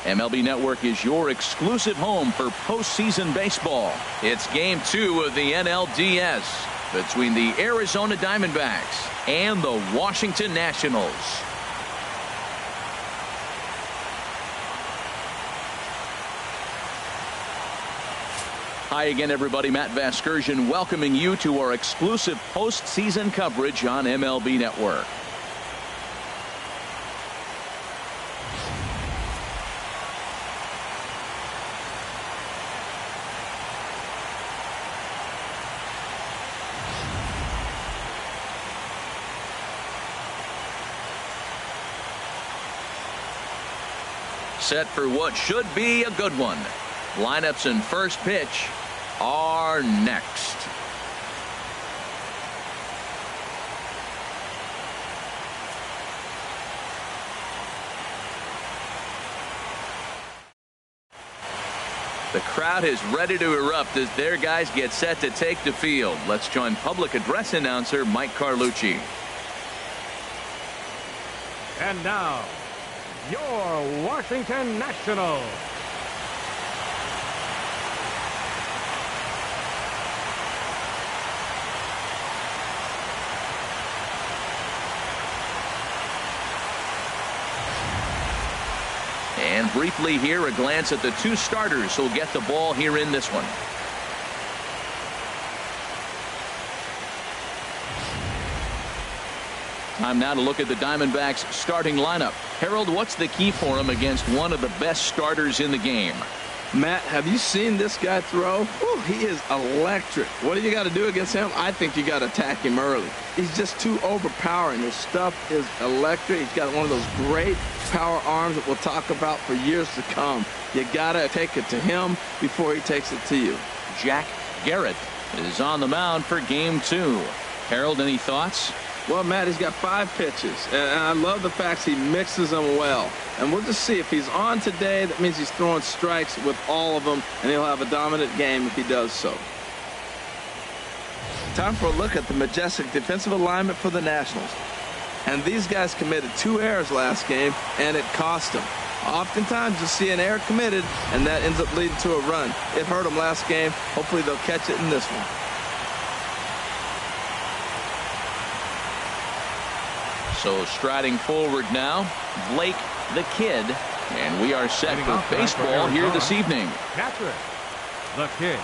MLB Network is your exclusive home for postseason baseball. It's Game 2 of the NLDS between the Arizona Diamondbacks and the Washington Nationals. Hi again, everybody. Matt Vasgersian welcoming you to our exclusive postseason coverage on MLB Network. Set for what should be a good one. Lineups and first pitch are next. The crowd is ready to erupt as their guys get set to take the field. Let's join public address announcer Mike Carlucci. And now, your Washington Nationals. And briefly here, a glance at the two starters who'll get the ball here in this one. Time now to look at the Diamondbacks starting lineup. Harold, what's the key for him against one of the best starters in the game? Matt, have you seen this guy throw? Whew, he is electric. What do you got to do against him? I think you got to attack him early. He's just too overpowering. His stuff is electric. He's got one of those great power arms that we'll talk about for years to come. You got to take it to him before he takes it to you. Jack Garrett is on the mound for Game 2. Harold, any thoughts? Well, Matt, he's got 5 pitches, and I love the fact he mixes them well. And we'll just see if he's on today. That means he's throwing strikes with all of them, and he'll have a dominant game if he does so. Time for a look at the majestic defensive alignment for the Nationals. And these guys committed 2 errors last game, and it cost them. Oftentimes, you'll see an error committed, and that ends up leading to a run. It hurt them last game. Hopefully, they'll catch it in this one. So striding forward now, Blake the Kid, and we are set for baseball here this evening. Catcher, the Kid.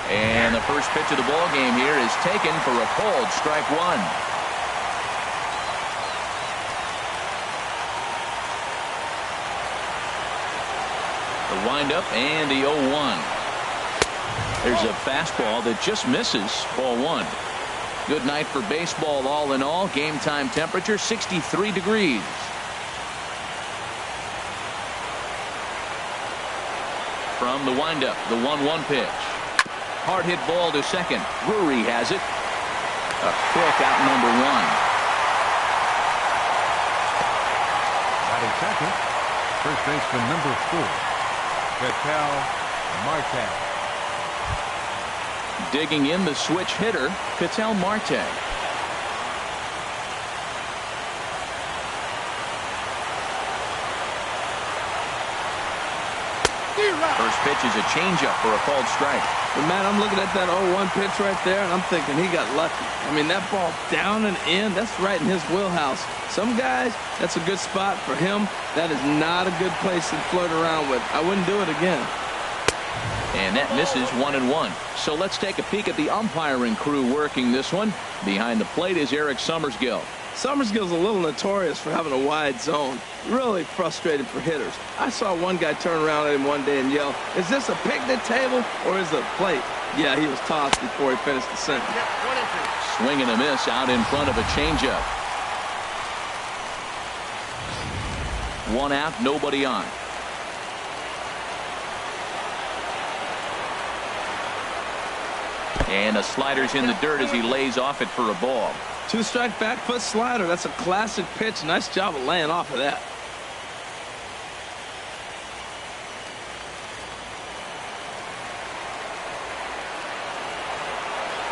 And the first pitch of the ball game here is taken for a called strike one. The windup and the 0-1. There's a fastball that just misses, ball 1. Good night for baseball all in all. Game time temperature 63 degrees. From the windup, the 1-1 pitch. Hard hit ball to second. Drury has it. A quick out number 1. Batting second, first baseman number 4, Ketel Marte. Digging in the switch hitter, Ketel Marte. First pitch is a changeup for a called strike. But man, I'm looking at that 0-1 pitch right there, and I'm thinking he got lucky. I mean, that ball down and in, that's right in his wheelhouse. Some guys, that's a good spot. For him, that is not a good place to float around with. I wouldn't do it again. And that misses 1-1. So let's take a peek at the umpiring crew working this one. Behind the plate is Eric Summersgill. Summersgill's a little notorious for having a wide zone. Really frustrating for hitters. I saw one guy turn around at him one day and yell, "Is this a picnic table or is it a plate?" Yeah, he was tossed before he finished the sentence. Swing and a miss out in front of a changeup. 1 out, nobody on. And a slider's in the dirt as he lays off it for a ball. 2-strike back foot slider. That's a classic pitch. Nice job of laying off of that.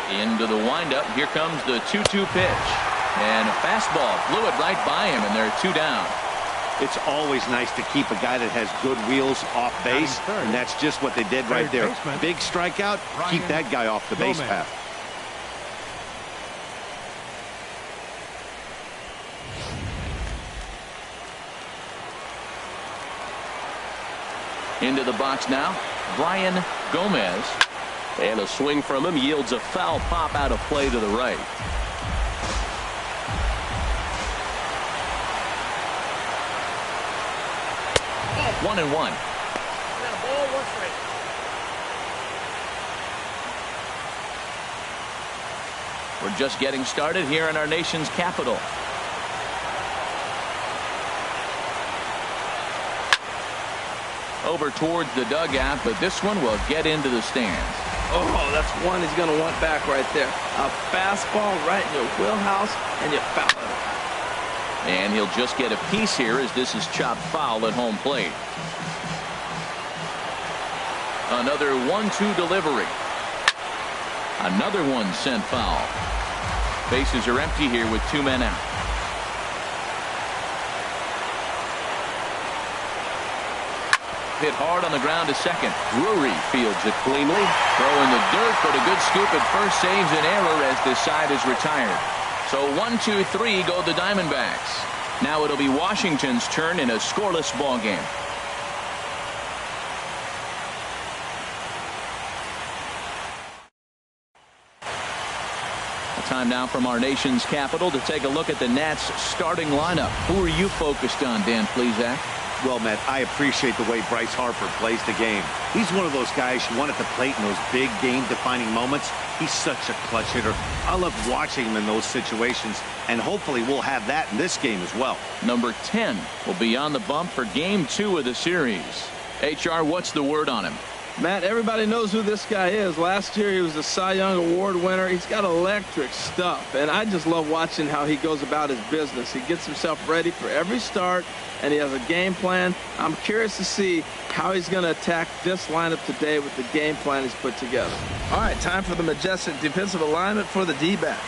Into the windup. Here comes the 2-2 pitch. And a fastball blew it right by him, and they're 2 down. It's always nice to keep a guy that has good wheels off base, and that's just what they did right there. Big strikeout, keep that guy off the base path. Into the box now, Brian Gomez. And a swing from him yields a foul pop out of play to the right. One and one. We're just getting started here in our nation's capital. Over towards the dugout, but this one will get into the stands. Oh, that's one he's going to want back right there. A fastball right in your wheelhouse, and you foul it. And he'll just get a piece here as this is chopped foul at home plate. Another 1-2 delivery. Another one sent foul. Bases are empty here with 2 men out. Hit hard on the ground to second. Drury fields it cleanly. Throw in the dirt, but a good scoop at first saves an error as this side is retired. So 1-2-3 go the Diamondbacks. Now it'll be Washington's turn in a scoreless ball game. Time now from our nation's capital to take a look at the Nats starting lineup. Who are you focused on, Dan Plesac? Well, Matt, I appreciate the way Bryce Harper plays the game. He's one of those guys you want at the plate in those big game-defining moments. He's such a clutch hitter. I love watching him in those situations, and hopefully we'll have that in this game as well. Number 10 will be on the bump for Game 2 of the series. HR, what's the word on him? Matt, everybody knows who this guy is. Last year he was a Cy Young Award winner. He's got electric stuff, and I just love watching how he goes about his business. He gets himself ready for every start, and he has a game plan. I'm curious to see how he's going to attack this lineup today with the game plan he's put together. All right, time for the majestic defensive alignment for the D-backs.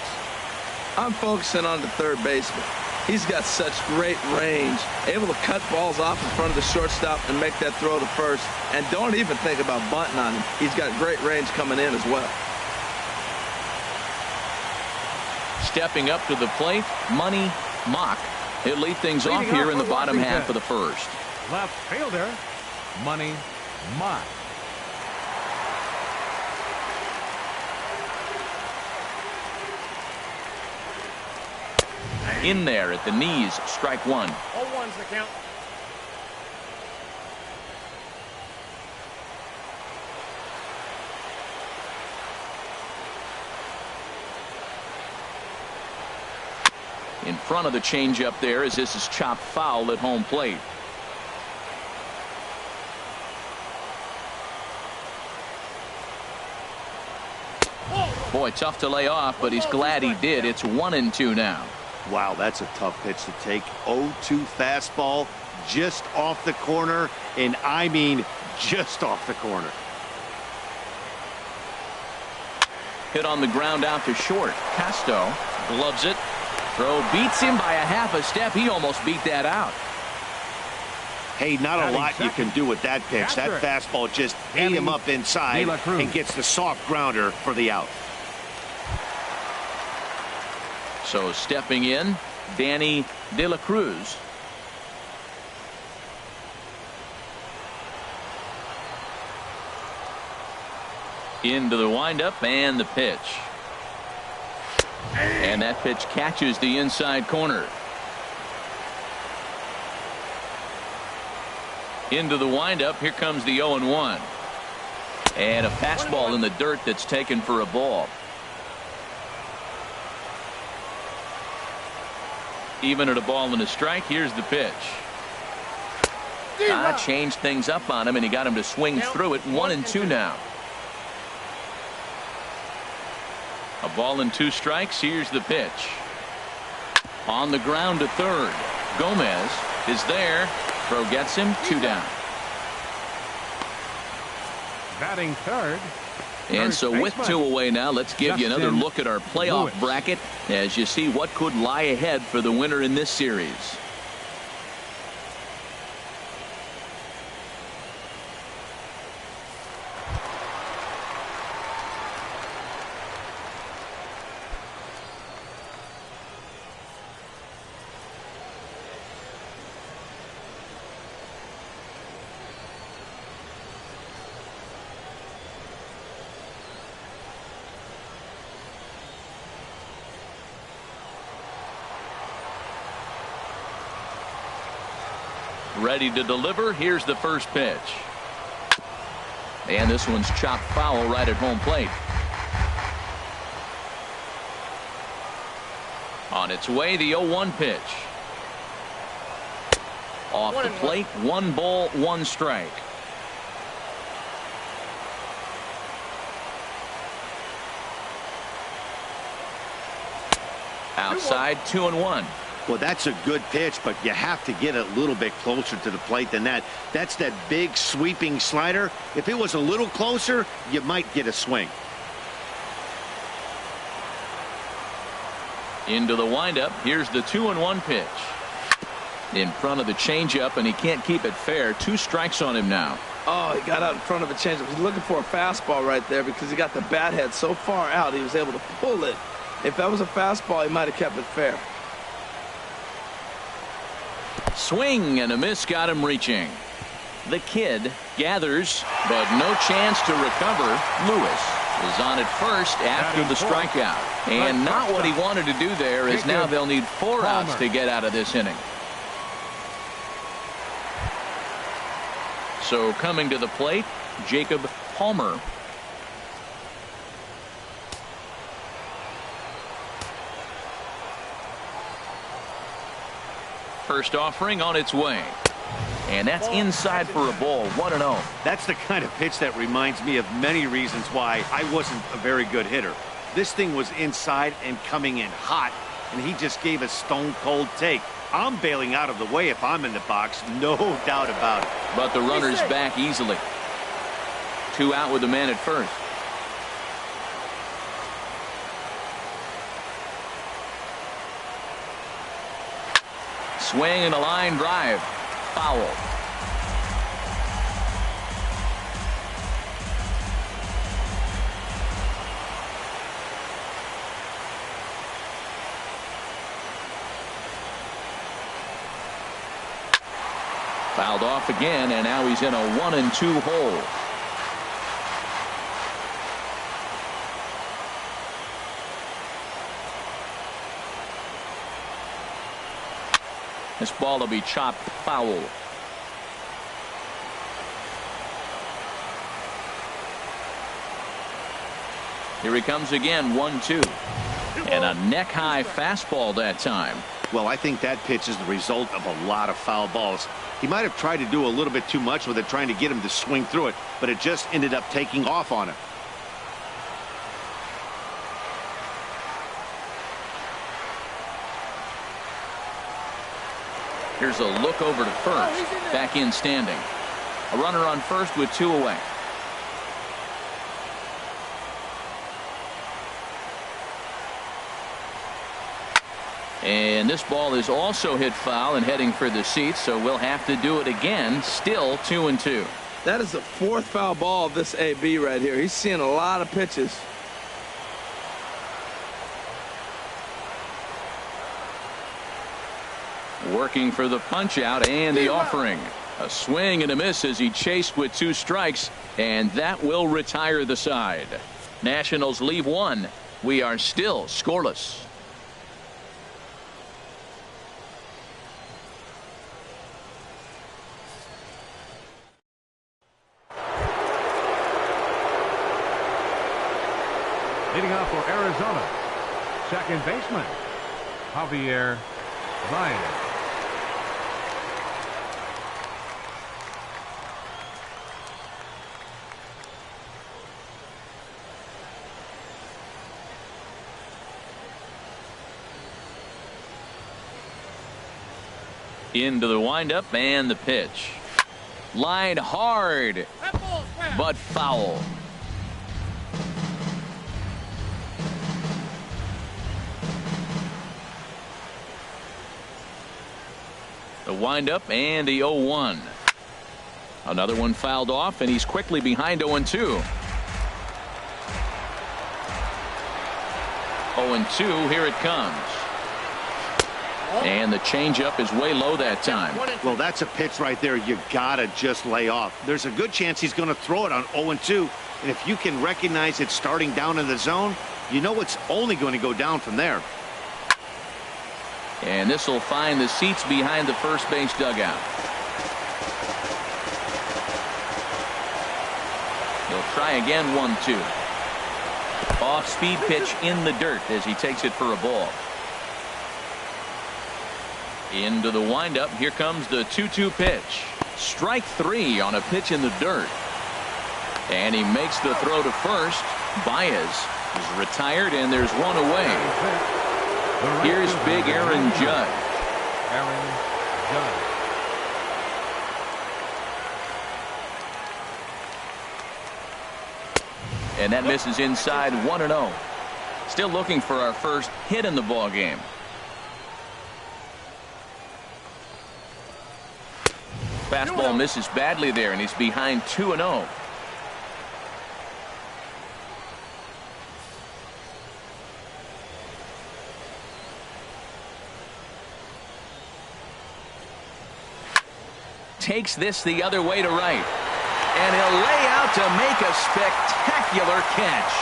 I'm focusing on the third baseman. He's got such great range, able to cut balls off in front of the shortstop and make that throw to first. And don't even think about bunting on him. He's got great range coming in as well. Stepping up to the plate, Money Mock. He'll lead things off here in the bottom half of the first. Left fielder, Money Mock. In there at the knees, strike one. 0-1's the count. In front of the changeup there as this is chopped foul at home plate. Boy, tough to lay off, but he's glad he did. It's 1-2 now. Wow, that's a tough pitch to take. 0-2 fastball just off the corner, and I mean just off the corner. Hit on the ground out to short. Casto gloves it. Throw beats him by a half a step. He almost beat that out. Hey, not a lot you can do with that pitch. That fastball just ate him up inside and gets the soft grounder for the out. So stepping in, Danny De La Cruz. Into the windup and the pitch. And that pitch catches the inside corner. Into the windup. Here comes the 0-1. And a fastball in the dirt that's taken for a ball. Even at a ball and a strike. Here's the pitch. Changed things up on him, and he got him to swing through it. 1-2 now. A ball and 2 strikes. Here's the pitch. On the ground to third. Gomez is there. Throw gets him. 2 down. Batting third, And so with 2 away now, let's give you another look at our playoff bracket as you see what could lie ahead for the winner in this series. Ready to deliver. Here's the first pitch. And this one's chopped foul right at home plate. On its way, the 0-1 pitch. Off the plate, 1 ball, 1 strike. Outside, 2-1. Well, that's a good pitch, but you have to get a little bit closer to the plate than that. That's that big sweeping slider. If it was a little closer, you might get a swing. Into the windup. Here's the 2-1 pitch. In front of the changeup, and he can't keep it fair. 2 strikes on him now. Oh, he got out in front of a changeup. He's looking for a fastball right there because he got the bat head so far out he was able to pull it. If that was a fastball, he might have kept it fair. Swing and a miss got him reaching. The kid gathers, but no chance to recover. Lewis is on at first after the strikeout. And not what he wanted to do there, as now they'll need 4 outs to get out of this inning. So coming to the plate, Jacob Palmer. First offering on its way. And that's inside for a ball. 1-0. That's the kind of pitch that reminds me of many reasons why I wasn't a very good hitter. This thing was inside and coming in hot, and he just gave a stone-cold take. I'm bailing out of the way if I'm in the box, no doubt about it. But the runner's back easily. 2 out with the man at first. Swing and a line drive. Foul. Fouled off again, and now he's in a 1-2 hole. This ball will be chopped foul. Here he comes again, 1-2. And a neck-high fastball that time. Well, I think that pitch is the result of a lot of foul balls. He might have tried to do a little bit too much with it, trying to get him to swing through it, but it just ended up taking off on him. Here's a look over to first. Back in standing. A runner on first with 2 away. And this ball is also hit foul and heading for the seats, so we'll have to do it again. Still 2-2. That is the 4th foul ball of this AB right here. He's seeing a lot of pitches. Working for the punch out and the offering. A swing and a miss as he chased with 2 strikes, and that will retire the side. Nationals leave 1. We are still scoreless. Leading off for Arizona, second baseman, Javier Baez. Into the windup and the pitch. Line hard, but foul. The windup and the 0-1. Another one fouled off, and he's quickly behind 0-2. 0-2, here it comes. And the changeup is way low that time. Well, that's a pitch right there you gotta just lay off. There's a good chance he's going to throw it on 0-2, and if you can recognize it starting down in the zone, you know it's only going to go down from there. And this will find the seats behind the first base dugout. He'll try again. 1-2. Off-speed pitch in the dirt as he takes it for a ball. Into the windup. Here comes the 2-2 pitch. Strike 3 on a pitch in the dirt. And he makes the throw to first. Baez is retired, and there's one away. Here's big Aaron Judd. Aaron Judd. And that misses inside. 1-0. Still looking for our first hit in the ball game. Fastball misses badly there, and he's behind 2-0. Takes this the other way to right. And he'll lay out to make a spectacular catch.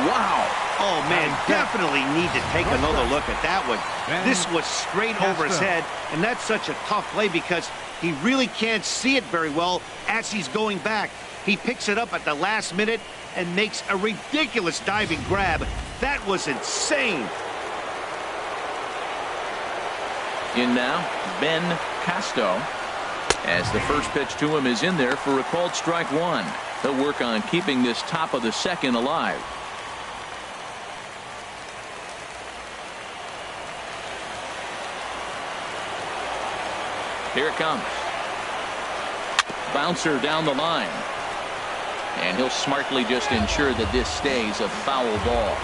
Wow. Oh, man, definitely need to take another look at that one. This was straight over his head, and that's such a tough play because he really can't see it very well as he's going back. He picks it up at the last minute and makes a ridiculous diving grab. That was insane. In now, Ben Casto, as the first pitch to him is in there for a called strike 1. They'll work on keeping this top of the second alive. Here it comes. Bouncer down the line. And he'll smartly just ensure that this stays a foul ball.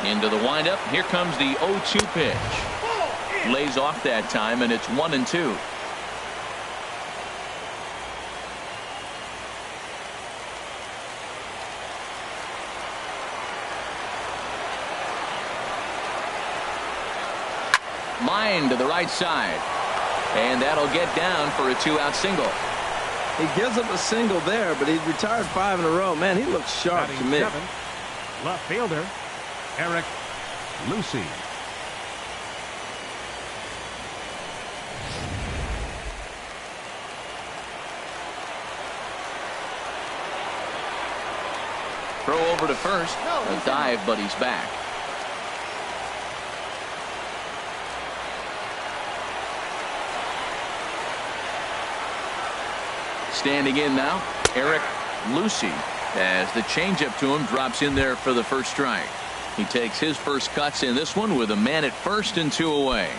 Into the windup. Here comes the 0-2 pitch. Lays off that time, and it's 1-2. Line to the right side. And that'll get down for a 2-out single. He gives up a single there, but he's retired 5 in a row. Man, he looks sharp to me. Left fielder, Eric Lucy. Throw over to first. A dive, but he's back. Standing in now, Eric Lucy, as the changeup to him drops in there for the first strike. He takes his first cuts in this one with a man at first and 2 away.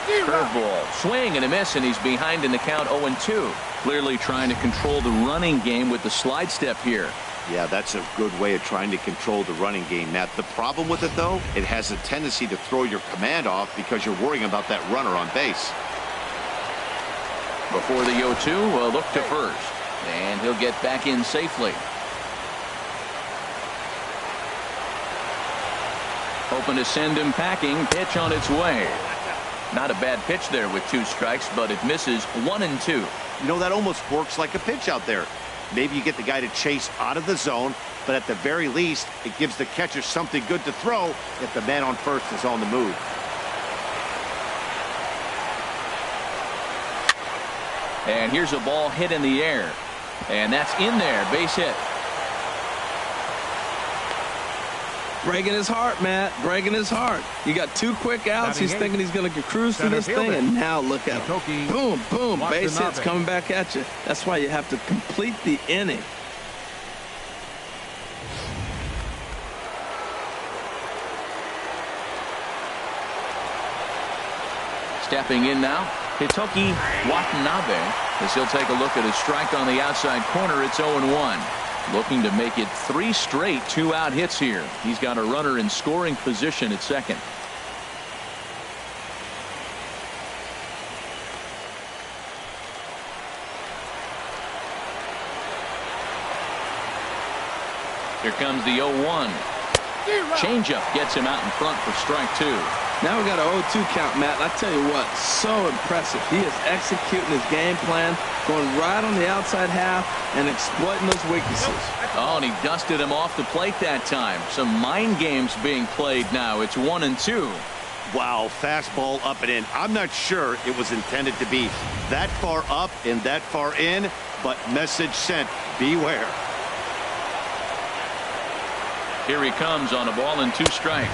Curveball, swing and a miss, and he's behind in the count 0-2. Clearly trying to control the running game with the slide step here. Yeah, that's a good way of trying to control the running game, Matt. The problem with it, though, it has a tendency to throw your command off because you're worrying about that runner on base. Before the 0-2, a look to first. And he'll get back in safely. Hoping to send him packing. Pitch on its way. Not a bad pitch there with 2 strikes, but it misses 1-2. You know, that almost works like a pitch out there. Maybe you get the guy to chase out of the zone, but at the very least, it gives the catcher something good to throw if the man on first is on the move. And here's a ball hit in the air. And that's in there. Base hit. Breaking his heart, Matt. Breaking his heart. You got 2 quick outs. He's thinking he's going to cruise through this thing, and now look at him. Boom, boom. Base hits coming back at you. That's why you have to complete the inning. Stepping in now, Hitoki Watanabe, as he'll take a look at his strike on the outside corner. It's 0-1. Looking to make it 3 straight 2-out hits here. He's got a runner in scoring position at second. Here comes the 0-1. Changeup gets him out in front for strike 2. Now we got an 0-2 count, Matt. And I tell you what, so impressive. He is executing his game plan, going right on the outside half and exploiting those weaknesses. Oh, and he dusted him off the plate that time. Some mind games being played now. It's 1-2. Wow, fastball up and in. I'm not sure it was intended to be that far up and that far in, but message sent, beware. Here he comes on a ball and 2 strikes.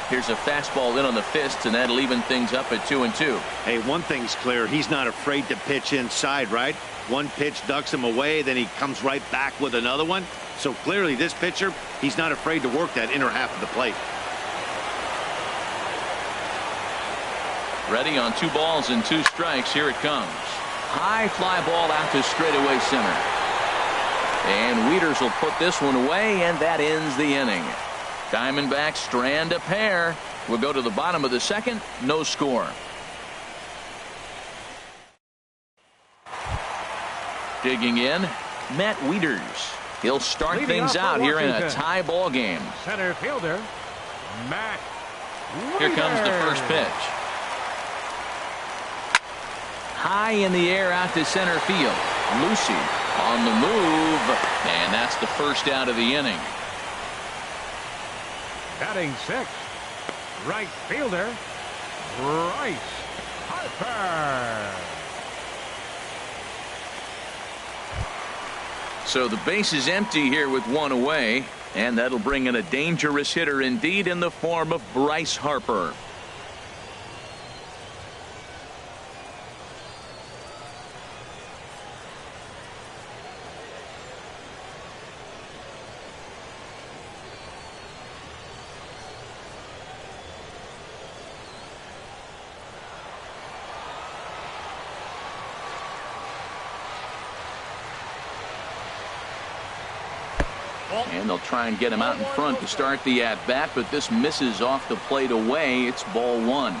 Here's a fastball in on the fist, and that'll even things up at 2-2. Hey, one thing's clear. He's not afraid to pitch inside, right? One pitch ducks him away, then he comes right back with another one. So clearly this pitcher, he's not afraid to work that inner half of the plate. Ready on 2 balls and 2 strikes. Here it comes. High fly ball out to straightaway center. And Wieters will put this one away, and that ends the inning. Diamondbacks strand a pair. We'll go to the bottom of the second. No score. Digging in, Matt Wieters. He'll start things out here in a tie ball game. Center fielder, Matt Wieters. Here comes the first pitch. High in the air out to center field. Lucy on the move, and that's the first out of the inning. Batting 6th, right fielder, Bryce Harper. So the base is empty here with 1 away, and that'll bring in a dangerous hitter indeed in the form of Bryce Harper. And they'll try and get him out in front to start the at-bat, but this misses off the plate away. It's ball 1.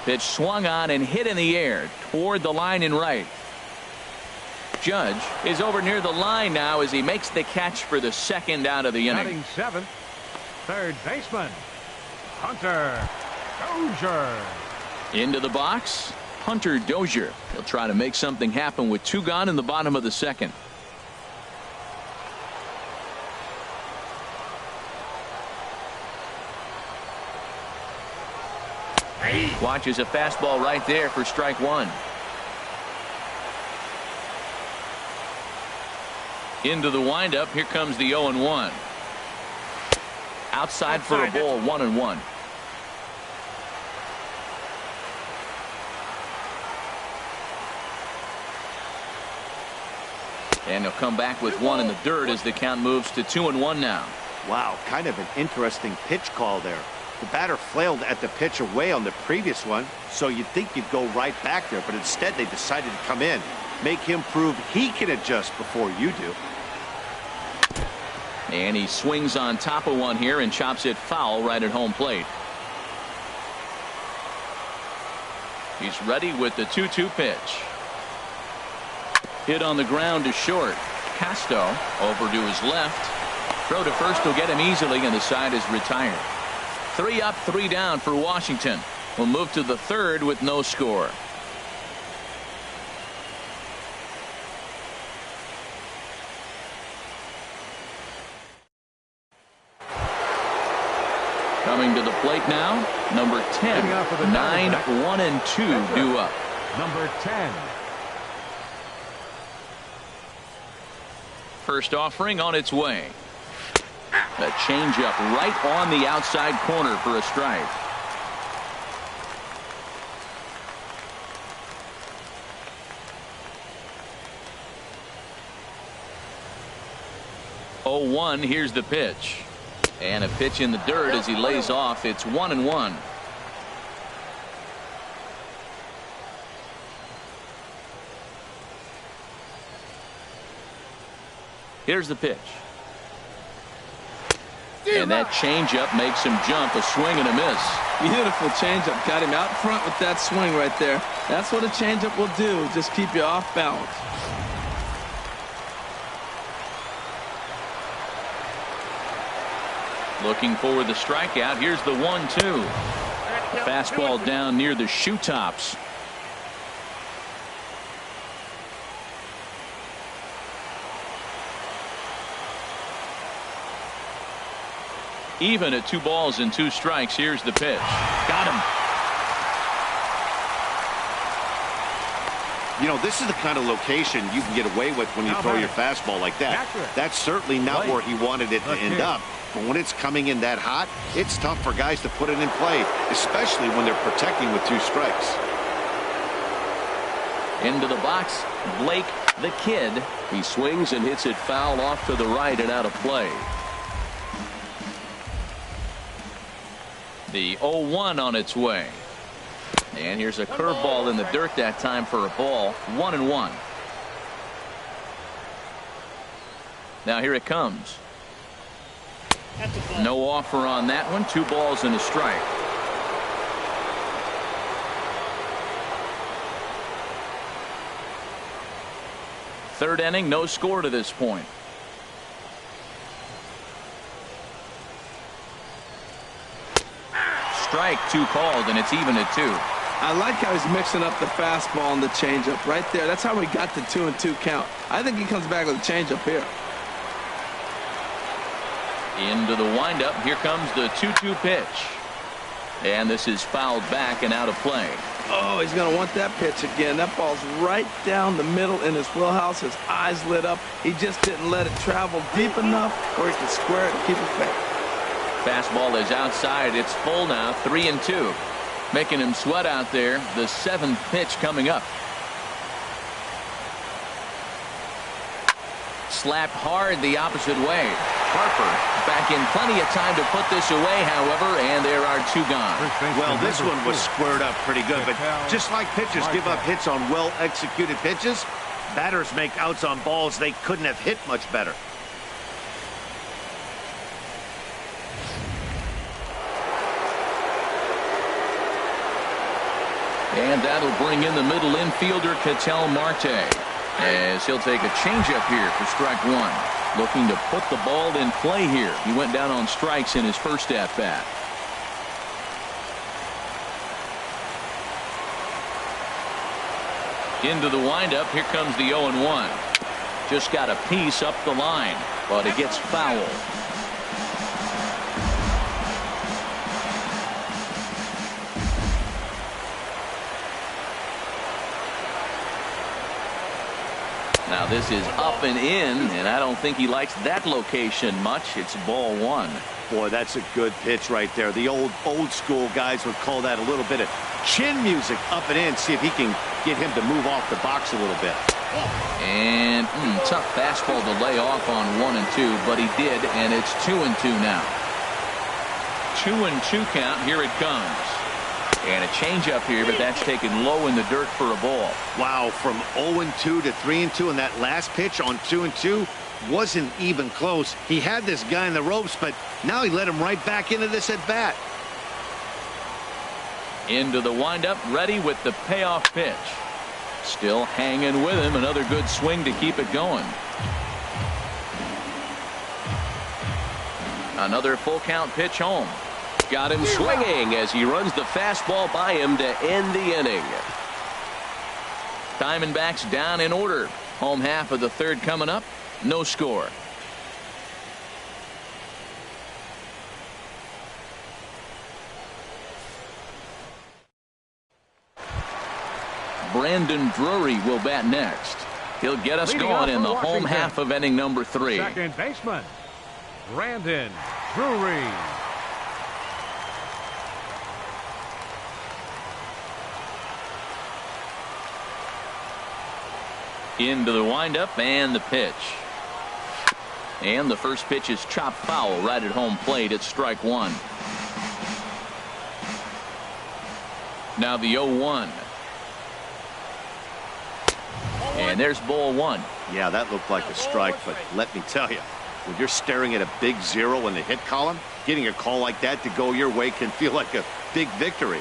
Pitch swung on and hit in the air toward the line in right. Judge is over near the line now as he makes the catch for the second out of the inning. Batting 7th, third baseman, Hunter Dozier. Into the box, Hunter Dozier. He'll try to make something happen with 2 gone in the bottom of the second. Watches a fastball right there for strike 1. Into the windup. Here comes the 0-1. Outside for a ball, 1-1. And he'll come back with 1 in the dirt as the count moves to 2-1 now. Wow, kind of an interesting pitch call there. The batter flailed at the pitch away on the previous one, so you'd think you'd go right back there, but instead they decided to come in, make him prove he can adjust before you do. And he swings on top of one here and chops it foul right at home plate. He's ready with the 2-2 pitch. Hit on the ground to short. Casto over to his left. Throw to first will get him easily, and the side is retired. 3 up, 3 down for Washington. We'll move to the third with no score. Coming to the plate now, number 10. 9, 1, and 2 due up. Number 10. First offering on its way. A changeup right on the outside corner for a strike. Oh, 1. Here's the pitch. And a pitch in the dirt as he lays off. It's 1-1. Here's the pitch. And that changeup makes him jump. A swing and a miss. Beautiful changeup. Got him out front with that swing right there. That's what a changeup will do. Just keep you off balance. Looking for the strikeout. Here's the 1-2. Fastball down near the shoe tops. Even at 2 balls and 2 strikes. Here's the pitch. Got him. You know, this is the kind of location you can get away with when you throw your fastball like that. That's certainly not where he wanted it to end up. But when it's coming in that hot, it's tough for guys to put it in play, especially when they're protecting with 2 strikes. Into the box, Blake the Kid. He swings and hits it foul off to the right and out of play. The 0-1 on its way. And here's a curveball in the dirt that time for a ball. 1-1. Now here it comes. No offer on that one. 2 balls and a strike. Third inning, no score to this point. Strike 2 called, and it's even at 2. I like how he's mixing up the fastball and the changeup right there. That's how we got the 2-2 count. I think he comes back with a changeup here. Into the windup. Here comes the 2-2 pitch. And this is fouled back and out of play. Oh, he's going to want that pitch again. That ball's right down the middle in his wheelhouse. His eyes lit up. He just didn't let it travel deep enough where he could square it and keep it back. Fastball is outside. It's full now. 3-2. Making him sweat out there. The 7th pitch coming up. Slapped hard the opposite way. Harper back in plenty of time to put this away, however, and there are 2 gone. Well, this one was squared up pretty good, but just like pitchers give up hits on well-executed pitches, batters make outs on balls they couldn't have hit much better. And that'll bring in the middle infielder, Ketel Marte, as he'll take a changeup here for strike 1. Looking to put the ball in play here. He went down on strikes in his first at-bat. Into the windup. Here comes the 0-1. Just got a piece up the line, but it gets foul. Now this is up and in, and I don't think he likes that location much. It's ball 1. Boy, that's a good pitch right there. The old school guys would call that a little bit of chin music up and in. See if he can get him to move off the box a little bit. And tough fastball to lay off on 1 and 2, but he did, and it's 2 and 2 now. 2-2 count. Here it comes. And a changeup here, but that's taken low in the dirt for a ball. Wow, from 0-2 to 3-2, and that last pitch on 2-2 wasn't even close. He had this guy in the ropes, but now he let him right back into this at bat. Into the windup, ready with the payoff pitch. Still hanging with him. Another good swing to keep it going. Another full count pitch home. Got him swinging as he runs the fastball by him to end the inning. Diamondbacks down in order. Home half of the 3rd coming up. No score. Brandon Drury will bat next. He'll get us going in the home half of inning number 3. Second baseman, Brandon Drury. Into the windup and the pitch. And the first pitch is chopped foul right at home plate. It's strike one. Now the 0-1. And there's ball one. Yeah, that looked like a strike, but let me tell you, when you're staring at a big 0 in the hit column, getting a call like that to go your way can feel like a big victory.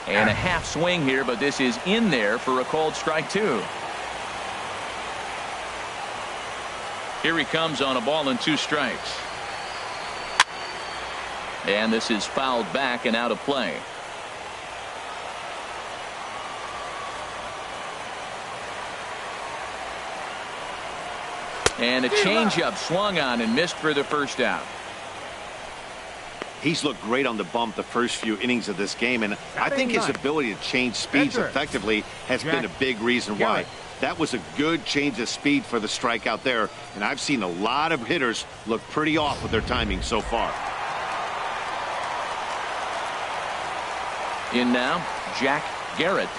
And a half swing here, but this is in there for a called strike two. Here he comes on a ball and 2 strikes. And this is fouled back and out of play. And a changeup swung on and missed for the first out. He's looked great on the bump the first few innings of this game, and I think his ability to change speeds effectively has been a big reason why. That was a good change of speed for the strikeout there, and I've seen a lot of hitters look pretty off with their timing so far. In now, Jack Garrett.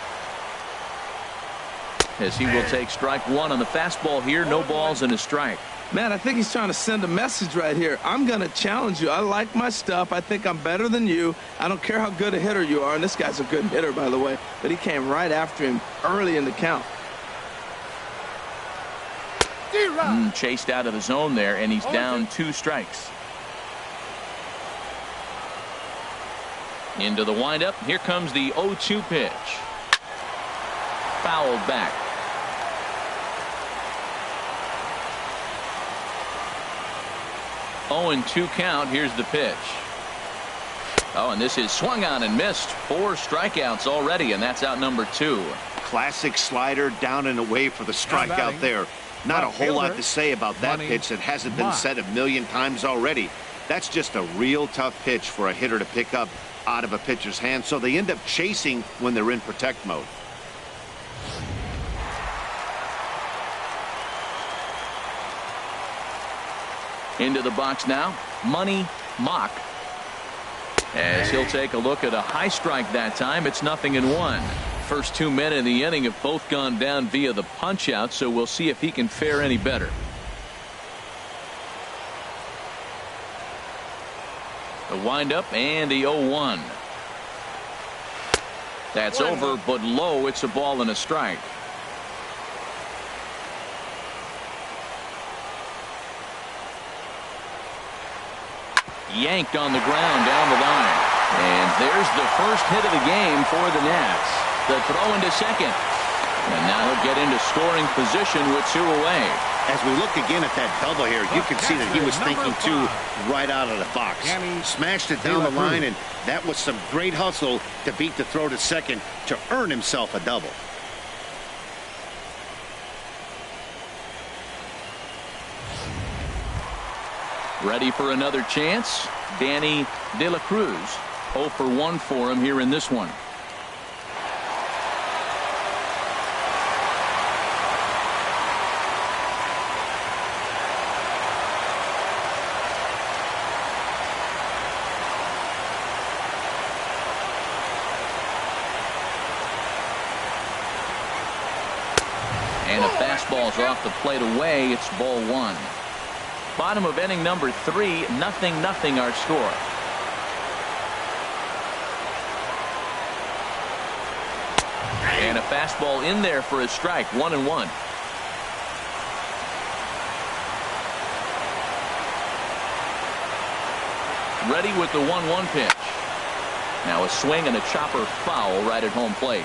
As he will take strike one on the fastball here. No balls and a strike. Man, I think he's trying to send a message right here. I'm going to challenge you. I like my stuff. I think I'm better than you. I don't care how good a hitter you are. And this guy's a good hitter, by the way. But he came right after him early in the count. Chased out of the zone there, and he's down 2 strikes. Into the windup. Here comes the 0-2 pitch. Fouled back. 0-2 count. Here's the pitch. Oh, and this is swung on and missed. 4 strikeouts already, and that's out number 2. Classic slider down and away for the strikeout there. Not a whole lot to say about that pitch that hasn't been said a million times already. That's just a real tough pitch for a hitter to pick up out of a pitcher's hand, so they end up chasing when they're in protect mode. Into the box now, Money Mock. As he'll take a look at a high strike that time. It's 0-1. First 2 men in the inning have both gone down via the punch out, so we'll see if he can fare any better. The windup and the 0-1. That's over, but low. It's a ball and a strike. Yanked on the ground down the line. And there's the first hit of the game for the Nats. The throw into second. And now he'll get into scoring position with 2 away. As we look again at that double here, you can see that he was thinking 2 right out of the box. Smashed it down the line, and that was some great hustle to beat the throw to second to earn himself a double. Ready for another chance. Danny De La Cruz. 0 for 1 for him here in this one. And a fastball's off the plate away. It's ball 1. Bottom of inning number 3, 0-0 our score. And a fastball in there for a strike. 1-1. Ready with the 1-1 pitch. Now a swing and a chopper foul right at home plate.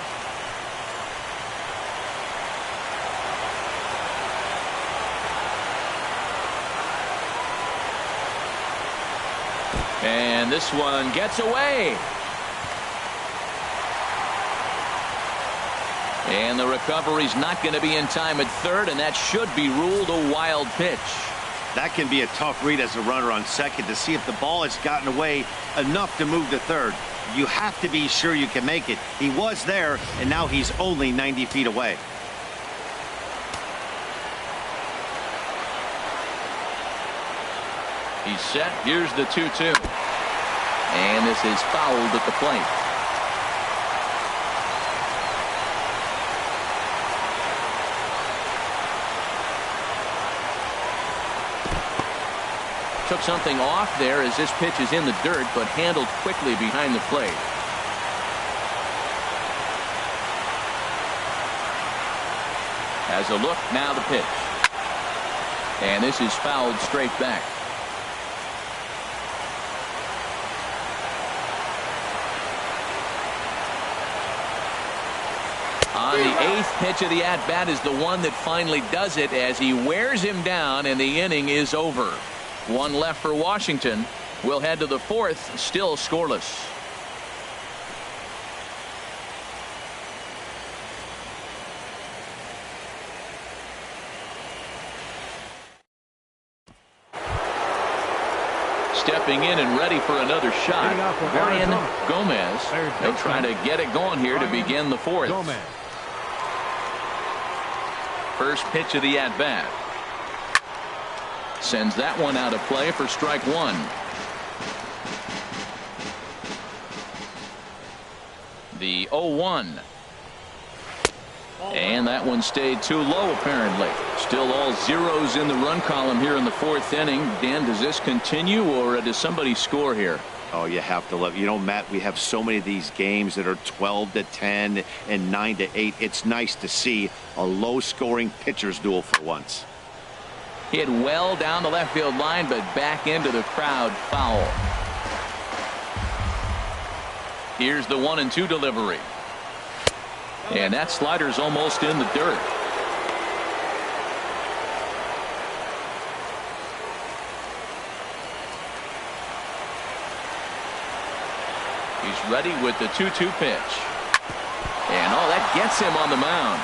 And this one gets away. And the recovery's not going to be in time at third, and that should be ruled a wild pitch. That can be a tough read as a runner on second to see if the ball has gotten away enough to move to third. You have to be sure you can make it. He was there, and now he's only 90 feet away. He's set. Here's the 2-2. And this is fouled at the plate. Took something off there as this pitch is in the dirt, but handled quickly behind the plate. Has a look, now the pitch. And this is fouled straight back. On the 8th pitch of the at-bat is the one that finally does it as he wears him down, and the inning is over. One left for Washington. We'll head to the 4th, still scoreless. Stepping in and ready for another shot, Brian Gomez. They'll try to get it going here to begin the 4th. First pitch of the at-bat. Sends that one out of play for strike one. The 0-1. And that one stayed too low, apparently. Still all zeros in the run column here in the 4th inning. Dan, does this continue, or does somebody score here? Oh, you have to love. You know, Matt, we have so many of these games that are 12-10 and 9-8. It's nice to see a low-scoring pitcher's duel for once. Hit well down the left field line, but back into the crowd, foul. Here's the 1-2 delivery. And that slider's almost in the dirt. He's ready with the 2-2 pitch. And that gets him on the mound.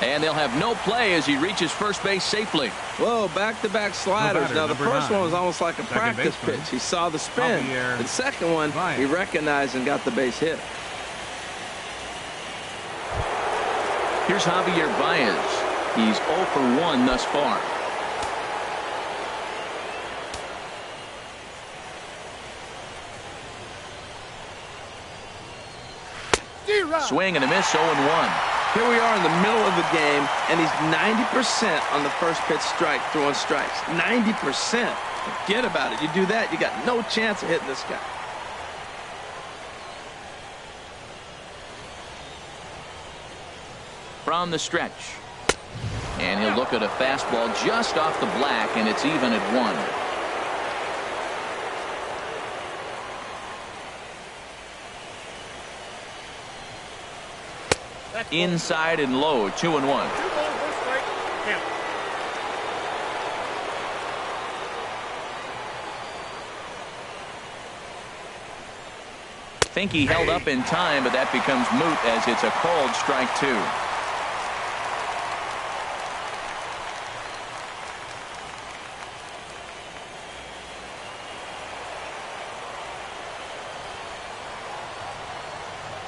And they'll have no play as he reaches first base safely. Whoa, back-to-back sliders. Now, the first one was almost like a practice pitch. He saw the spin. The second one, he recognized and got the base hit. Here's Javier Baez. He's 0 for 1 thus far. Swing and a miss, 0-1. Here we are in the middle of the game, and he's 90% on the first pitch strike, throwing strikes. 90%. Forget about it. You do that, you got no chance of hitting this guy. From the stretch. And he'll look at a fastball just off the black, and it's even at 1. Inside and low, 2-1. Think he held up in time, but that becomes moot as it's a called strike 2.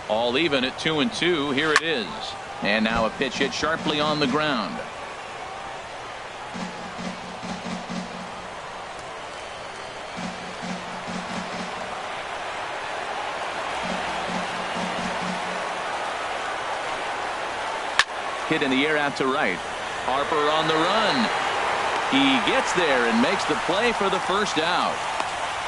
All even at 2-2. Here it is. And now a pitch hit sharply on the ground. Hit in the air out to right. Harper on the run. He gets there and makes the play for the first out.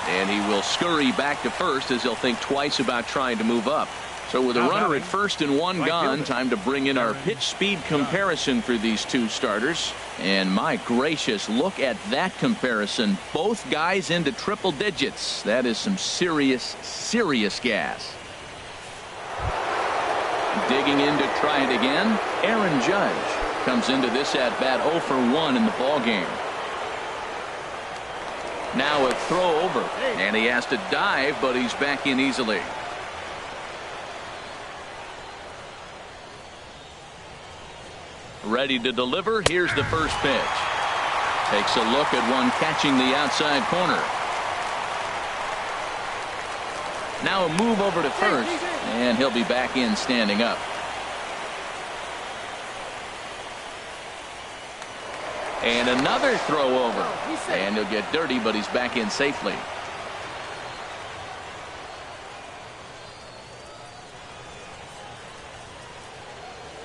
And he will scurry back to first as he'll think twice about trying to move up. So with a runner at first and one gone, time to bring in our pitch speed comparison for these two starters. And my gracious, look at that comparison. Both guys into triple digits. That is some serious gas. Digging in to try it again. Aaron Judge comes into this at bat 0 for 1 in the ball game. Now a throw over, and he has to dive, but he's back in easily. Ready to deliver. Here's the first pitch. Takes a look at one catching the outside corner. Now a move over to first, and he'll be back in standing up. And another throw over, and he'll get dirty, but he's back in safely.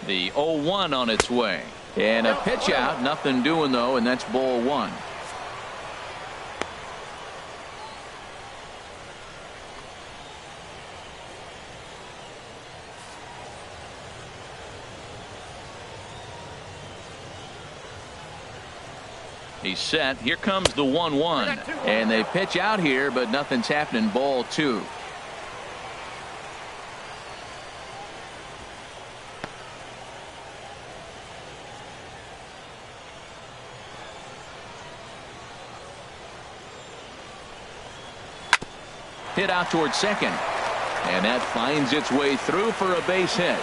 The 0-1 on its way, and a pitch out, nothing doing though, and that's ball 1. He's set. Here comes the 1-1. And they pitch out here, but nothing's happening. Ball 2. Hit out towards second. And that finds its way through for a base hit.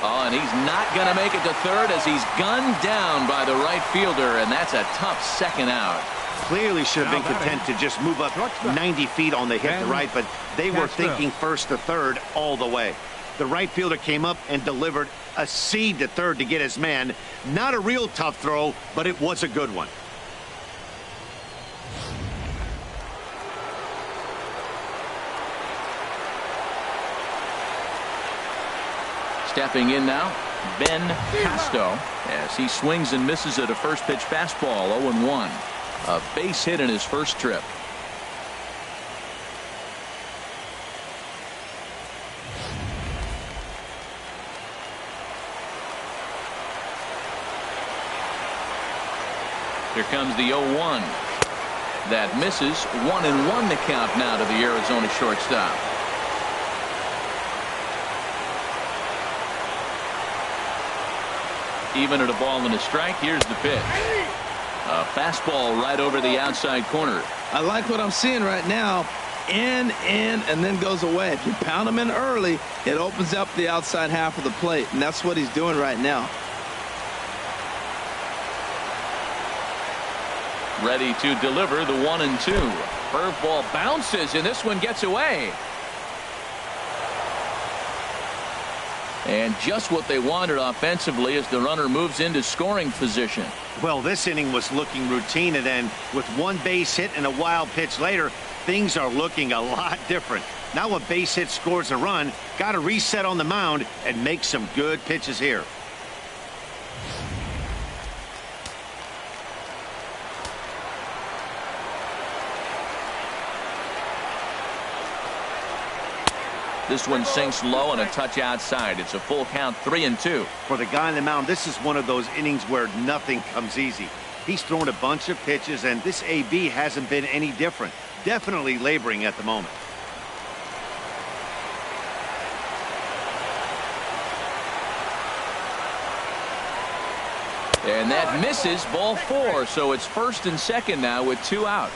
Oh, and he's not going to make it to third as he's gunned down by the right fielder, and that's a tough second out. Clearly should have been content to just move up 90 feet on the hit to right, but they were thinking first to third all the way. The right fielder came up and delivered a seed to third to get his man. Not a real tough throw, but it was a good one. Stepping in now, Ben Casto, as he swings and misses at a first pitch fastball. 0-1. A base hit in his first trip. Here comes the 0-1. That misses. 1-1 to count now to the Arizona shortstop. Even at a ball and a strike. Here's the pitch. A fastball right over the outside corner. I like what I'm seeing right now. In, and then goes away. If you pound him in early, it opens up the outside half of the plate, and that's what he's doing right now. Ready to deliver the 1-2. Curveball bounces, and this one gets away. And just what they wanted offensively as the runner moves into scoring position. Well, this inning was looking routine, and then with one base hit and a wild pitch later, things are looking a lot different. Now a base hit scores a run, got to reset on the mound and make some good pitches here. This one sinks low and a touch outside. It's a full count, 3-2. For the guy on the mound, this is one of those innings where nothing comes easy. He's thrown a bunch of pitches, and this AB hasn't been any different. Definitely laboring at the moment. And that misses. Ball 4. So it's first and second now with 2 out.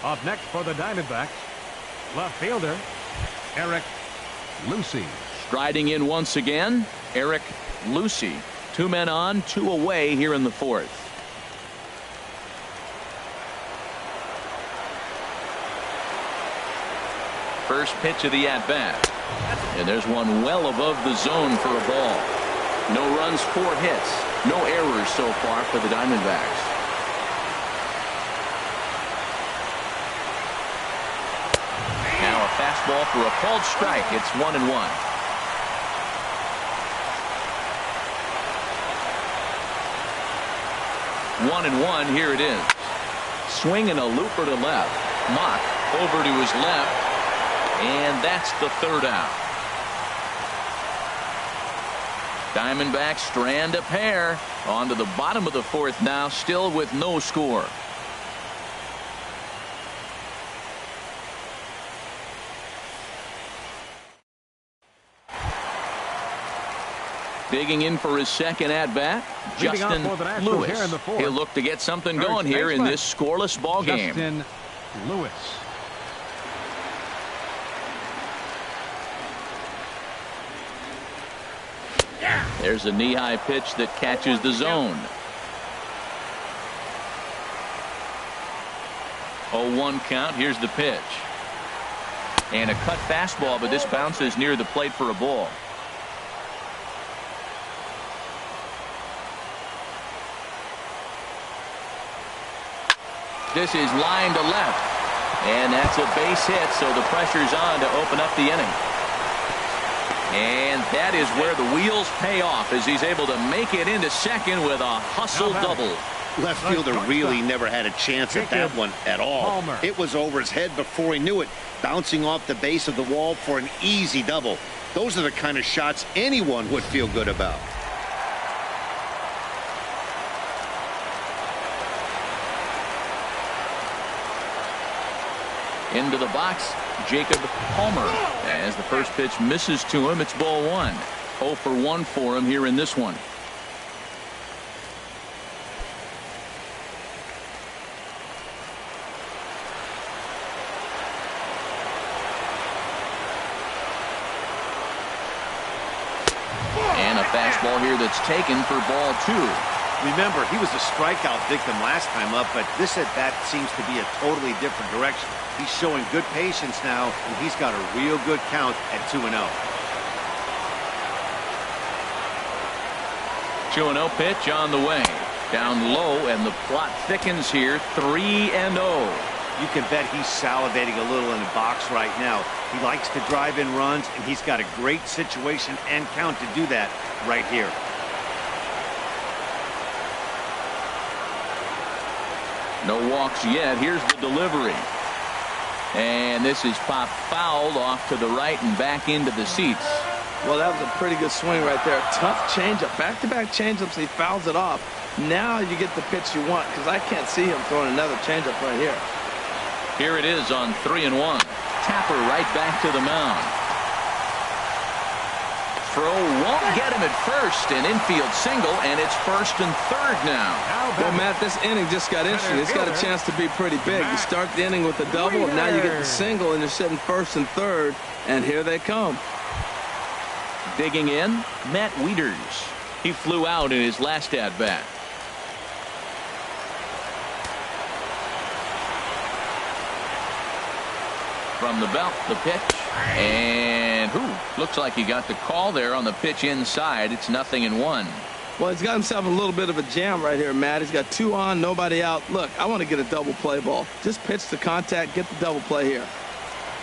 Up next for the Diamondbacks, left fielder Eric Lucy. Striding in once again, Eric Lucy. 2 men on, 2 away here in the 4th. First pitch of the at-bat. And there's one well above the zone for a ball. No runs, 4 hits. No errors so far for the Diamondbacks. Now a fastball for a called strike. It's 1-1. One and one, here it is. Swing and a looper to left. Mock over to his left. And that's the 3rd out. Diamondbacks strand a pair. On to the bottom of the 4th now, still with no score. Digging in for his second at-bat, Justin Lewis. He'll look to get something going here in this scoreless ball game. Justin Lewis. There's a knee-high pitch that catches the zone. 0-1 count. Here's the pitch. And a cut fastball, but this bounces near the plate for a ball. This is line to left. And that's a base hit, so the pressure's on to open up the inning. And that is where the wheels pay off as he's able to make it into second with a hustle double. Left fielder really never had a chance at that one at all. It was over his head before he knew it, bouncing off the base of the wall for an easy double. Those are the kind of shots anyone would feel good about. Into the box, Jacob Palmer. As the first pitch misses to him, it's ball one. 0 for 1 for him here in this one. And a fastball here that's taken for ball two. Remember, he was a strikeout victim last time up, but this at bat seems to be a totally different direction. He's showing good patience now, and he's got a real good count at 2-0. 2-0 pitch on the way. Down low, and the plot thickens here. 3-0. You can bet he's salivating a little in the box right now. He likes to drive in runs, and he's got a great situation and count to do that right here. No walks yet. Here's the delivery. And this is popped foul off to the right and back into the seats. Well, that was a pretty good swing right there. Tough changeup. Back-to-back changeups. He fouls it off. Now you get the pitch you want, because I can't see him throwing another changeup right here. Here it is on 3-1. Tapper right back to the mound. Throw won't get him at first. An infield single, and it's first and third now. Well, Matt, this inning just got interesting. It's got a chance to be pretty big. You start the inning with a double, and now you get the single, and you're sitting first and third, and here they come. Digging in, Matt Wieters. He flew out in his last at-bat. From the belt, the pitch, and looks like he got the call there on the pitch inside. It's 0-1. Well, he's got himself a little bit of a jam right here, Matt. He's got 2 on, nobody out. Look, I want to get a double play ball. Just pitch the contact, get the double play here.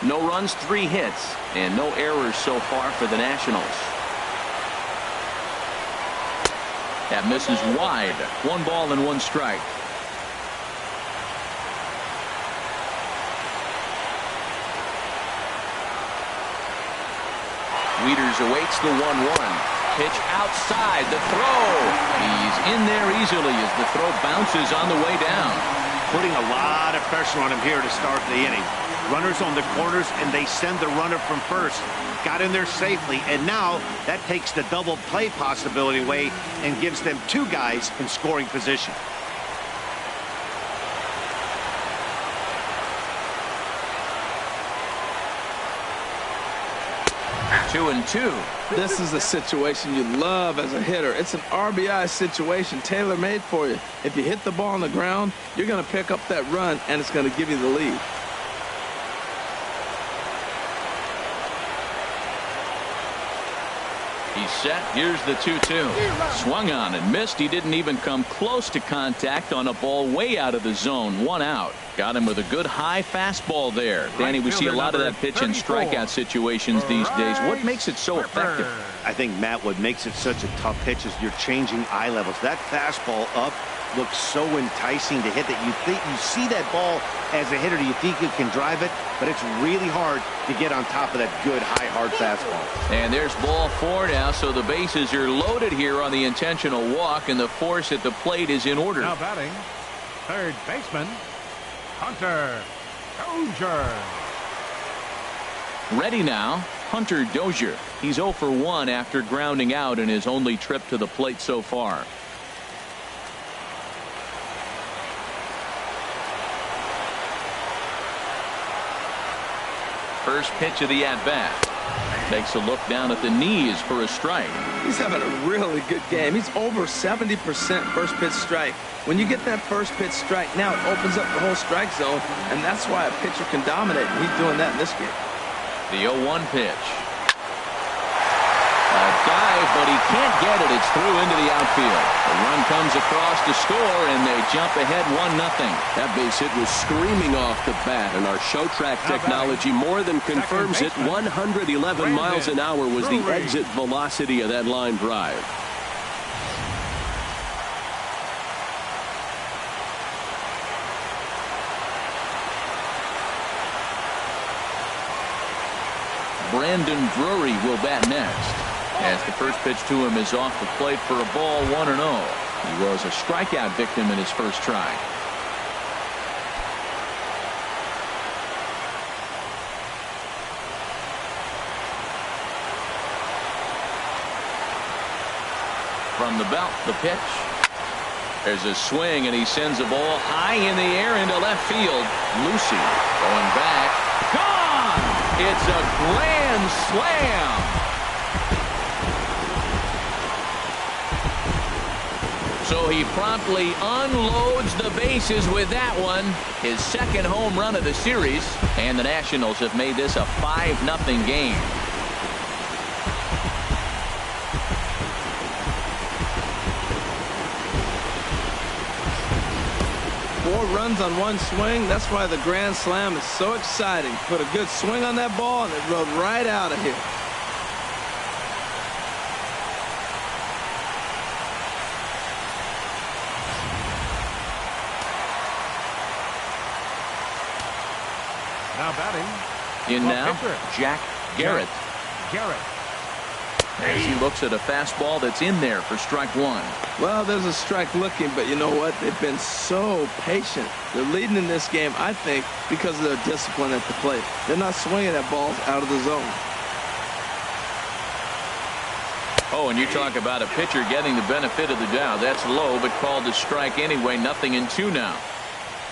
No runs, 3 hits, and no errors so far for the Nationals. That misses wide. 1 ball and 1 strike. Wieters awaits the 1-1. Pitch outside, the throw. He's in there easily as the throw bounces on the way down. Putting a lot of pressure on him here to start the inning. Runners on the corners, and they send the runner from first. Got in there safely, and now that takes the double play possibility away and gives them 2 guys in scoring position. Two and two. This is a situation you love as a hitter. It's an RBI situation, tailor-made for you. If you hit the ball on the ground, you're going to pick up that run, and it's going to give you the lead. He's set. Here's the 2-2. Swung on and missed. He didn't even come close to contact on a ball way out of the zone. 1 out. Got him with a good high fastball there. Danny, we see a lot of that pitch in strikeout situations these days. What makes it so effective? I think, Matt, what makes it such a tough pitch is you're changing eye levels. That fastball up looks so enticing to hit that you think you see that ball as a hitter. You think you can drive it, but it's really hard to get on top of that good high hard fastball. And there's ball 4 now, so the bases are loaded here on the intentional walk, and the force at the plate is in order. Now batting, third baseman, Hunter Dozier. Ready now, Hunter Dozier. He's 0 for 1 after grounding out in his only trip to the plate so far. First pitch of the at-bat. Takes a look down at the knees for a strike. He's having a really good game. He's over 70% first pitch strike. When you get that first pitch strike, now it opens up the whole strike zone, and that's why a pitcher can dominate. And he's doing that in this game. The 0-1 pitch. A dive, but he can't get it. It's through into the outfield. The run comes across to score, and they jump ahead 1-0. That base hit was screaming off the bat, and our show track technology more than confirms it. 111 miles an hour was the exit velocity of that line drive. Brandon Drury will bat next, as the first pitch to him is off the plate for a ball. 1-0. He was a strikeout victim in his first try. from the belt. The pitch. There's a swing, and he sends a ball high in the air into left field. Lucy going back. Gone! It's a grand slam. So he promptly unloads the bases with that one. His second home run of the series. And the Nationals have made this a 5-0 game. Four runs on one swing. That's why the grand slam is so exciting. Put a good swing on that ball, and it rode right out of here. Now batting. In now, Jack Garrett. Garrett. As he looks at a fastball that's in there for strike one. Well, there's a strike looking, but you know what? They've been so patient. They're leading in this game, I think, because of their discipline at the plate. They're not swinging at balls out of the zone. Oh, and you talk about a pitcher getting the benefit of the doubt. That's low, but called a strike anyway. 0-2 now.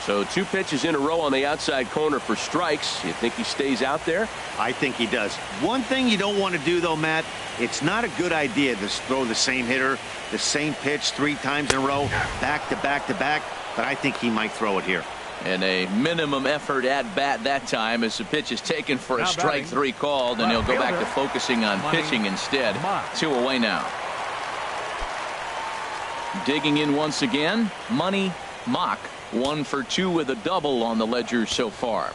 So 2 pitches in a row on the outside corner for strikes. You think he stays out there? I think he does. One thing you don't want to do, though, Matt, it's not a good idea to throw the same hitter, the same pitch 3 times in a row, back to back to back, but I think he might throw it here. And a minimum effort at bat that time as the pitch is taken for a strike 3 called, and he'll go back to focusing on pitching instead. 2 away now. Digging in once again, Money Mock. 1 for 2 with a double on the ledger so far.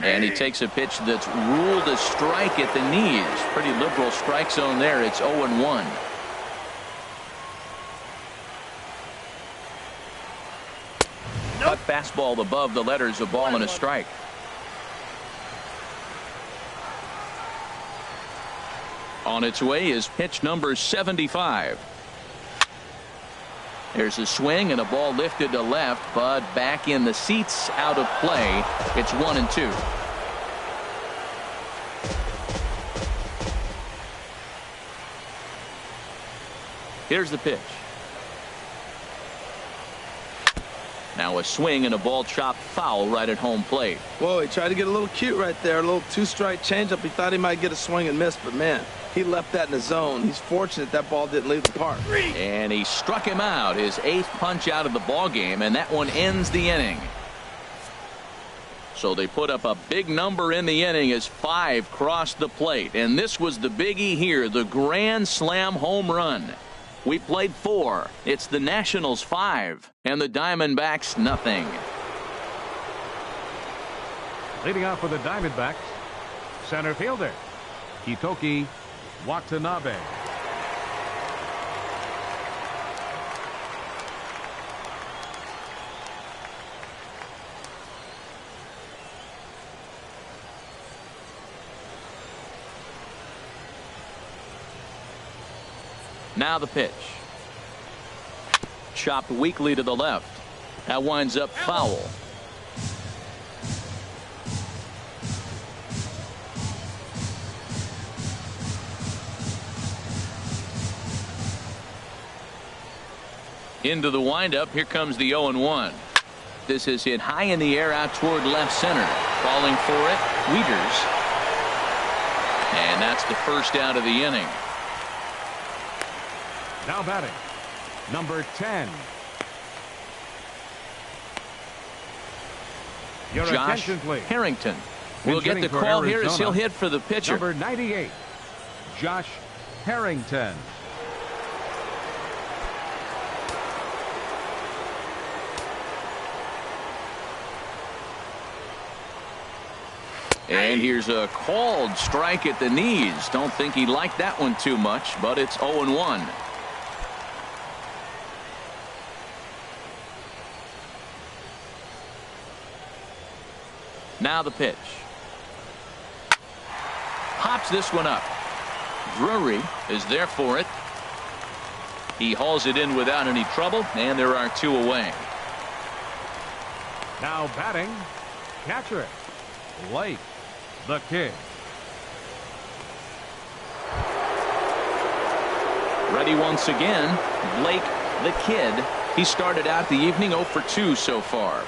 And he takes a pitch that's ruled a strike at the knees. Pretty liberal strike zone there. It's 0-1. Cut fastball above the letters, a ball and a strike. On its way is pitch number 75. There's a swing and a ball lifted to left, but back in the seats, out of play. It's 1-2. Here's the pitch. Now a swing and a ball chopped foul right at home plate. Whoa, he tried to get a little cute right there. A little 2-strike changeup. He thought he might get a swing and miss, but man, he left that in the zone. He's fortunate that ball didn't leave the park. And he struck him out, his 8th punch out of the ball game, and that one ends the inning. So they put up a big number in the inning as 5 crossed the plate, and this was the biggie here, the grand slam home run. We played 4. It's the Nationals 5 and the Diamondbacks nothing. Leading off for the Diamondbacks, center fielder Hitoki Watanabe. Now the pitch. Chopped weakly to the left. That winds up foul. Into the windup. Here comes the 0-1. This is hit high in the air out toward left center. Falling for it, Wieters. And that's the first out of the inning. Now batting, number 10. Your Josh attention, please. Harrington will get the call here as he'll hit for the pitcher. Number 98, Josh Harrington. And here's a called strike at the knees. Don't think he liked that one too much, but it's 0-1. Now the pitch. Pops this one up. Drury is there for it. He hauls it in without any trouble, and there are 2 away. Now batting, catcher, Blake the Kid. Ready once again, Blake the Kid. He started out the evening 0 for 2 so far.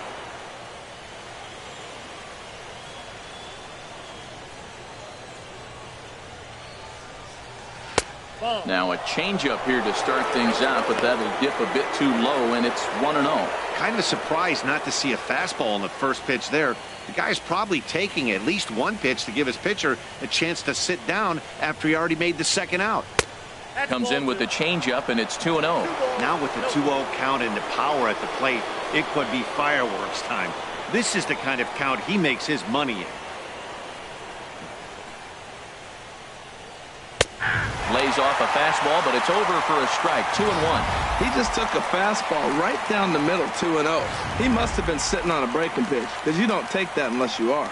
Now a changeup here to start things out, but that'll dip a bit too low, and it's 1-0. Kind of surprised not to see a fastball on the first pitch there. The guy's probably taking at least one pitch to give his pitcher a chance to sit down after he already made the second out. Comes in with the changeup, and it's 2-0. Now with the 2-0 count and the power at the plate, it could be fireworks time. This is the kind of count he makes his money in. Lays off a fastball, but it's over for a strike. 2-1. He just took a fastball right down the middle, 2-0. He must have been sitting on a breaking pitch, because you don't take that unless you are.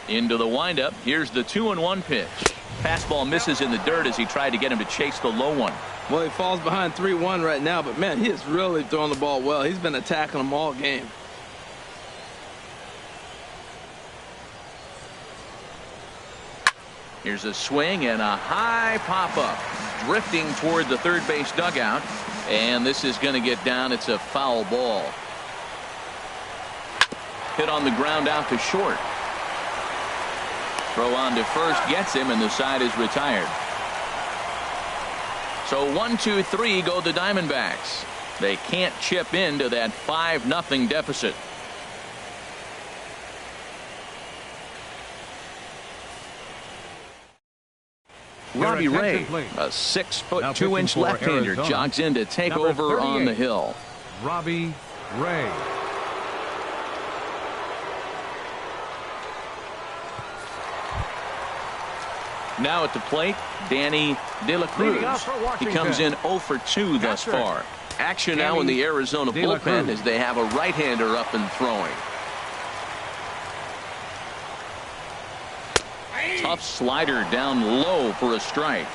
Into the windup. Here's the 2-1 pitch. Fastball misses in the dirt as he tried to get him to chase the low one. Well, he falls behind 3-1 right now, but man, he is really throwing the ball well. He's been attacking them all game. Here's a swing and a high pop-up. Drifting toward the third base dugout. And this is going to get down. It's a foul ball. Hit on the ground out to short. Throw on to first gets him, and the side is retired. So 1-2-3 go the Diamondbacks. They can't chip into that 5-0 deficit. Robbie Ray, a 6'2" left-hander, jogs in to take over on the hill. Robbie Ray. Now at the plate, Danny De La Cruz. He comes in 0 for 2 thus far. Action now in the Arizona bullpen as they have a right-hander up and throwing. Tough slider down low for a strike.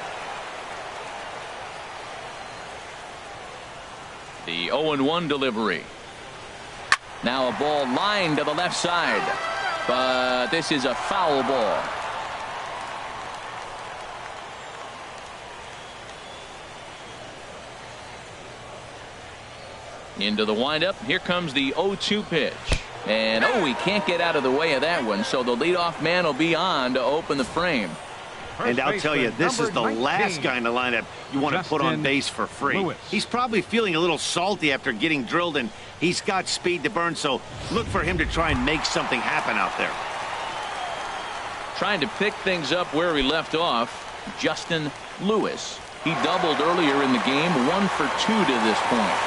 The 0-1 delivery. Now a ball lined to the left side, but this is a foul ball. Into the windup. Here comes the 0-2 pitch. And he can't get out of the way of that one, so the leadoff man will be on to open the frame. And I'll tell you, this is the last guy in the lineup you want to put on base for free. He's probably feeling a little salty after getting drilled, and he's got speed to burn, so look for him to try and make something happen out there. Trying to pick things up where he left off, Justin Lewis. He doubled earlier in the game, 1 for 2 to this point.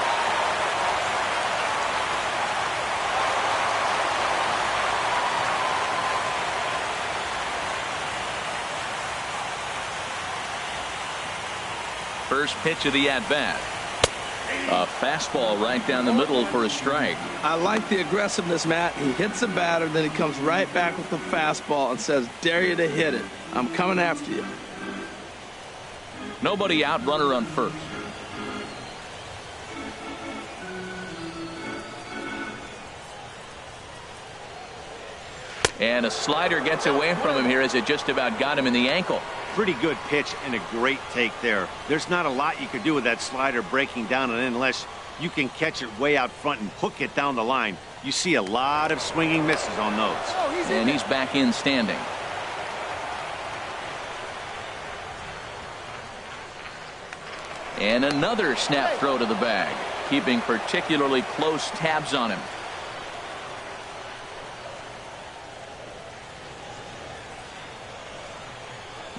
First pitch of the at-bat. A fastball right down the middle for a strike. I like the aggressiveness, Matt. He hits a batter, then he comes right back with the fastball and says, dare you to hit it. I'm coming after you. Nobody out, runner on first. And a slider gets away from him here as it just about got him in the ankle. Pretty good pitch and a great take there. There's not a lot you could do with that slider breaking down, and unless you can catch it way out front and hook it down the line, you see a lot of swinging misses on those. And he's back in standing. And another snap throw to the bag, keeping particularly close tabs on him.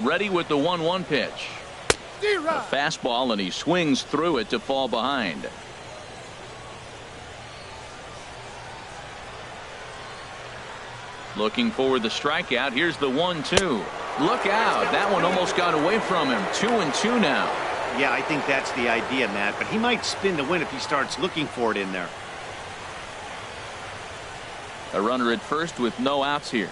Ready with the 1-1 pitch. A fastball, and he swings through it to fall behind. Looking for the strikeout. Here's the 1-2. Look out. That one almost got away from him. 2-2 now. Yeah, I think that's the idea, Matt, but he might spin to win if he starts looking for it in there. A runner at first with no outs here.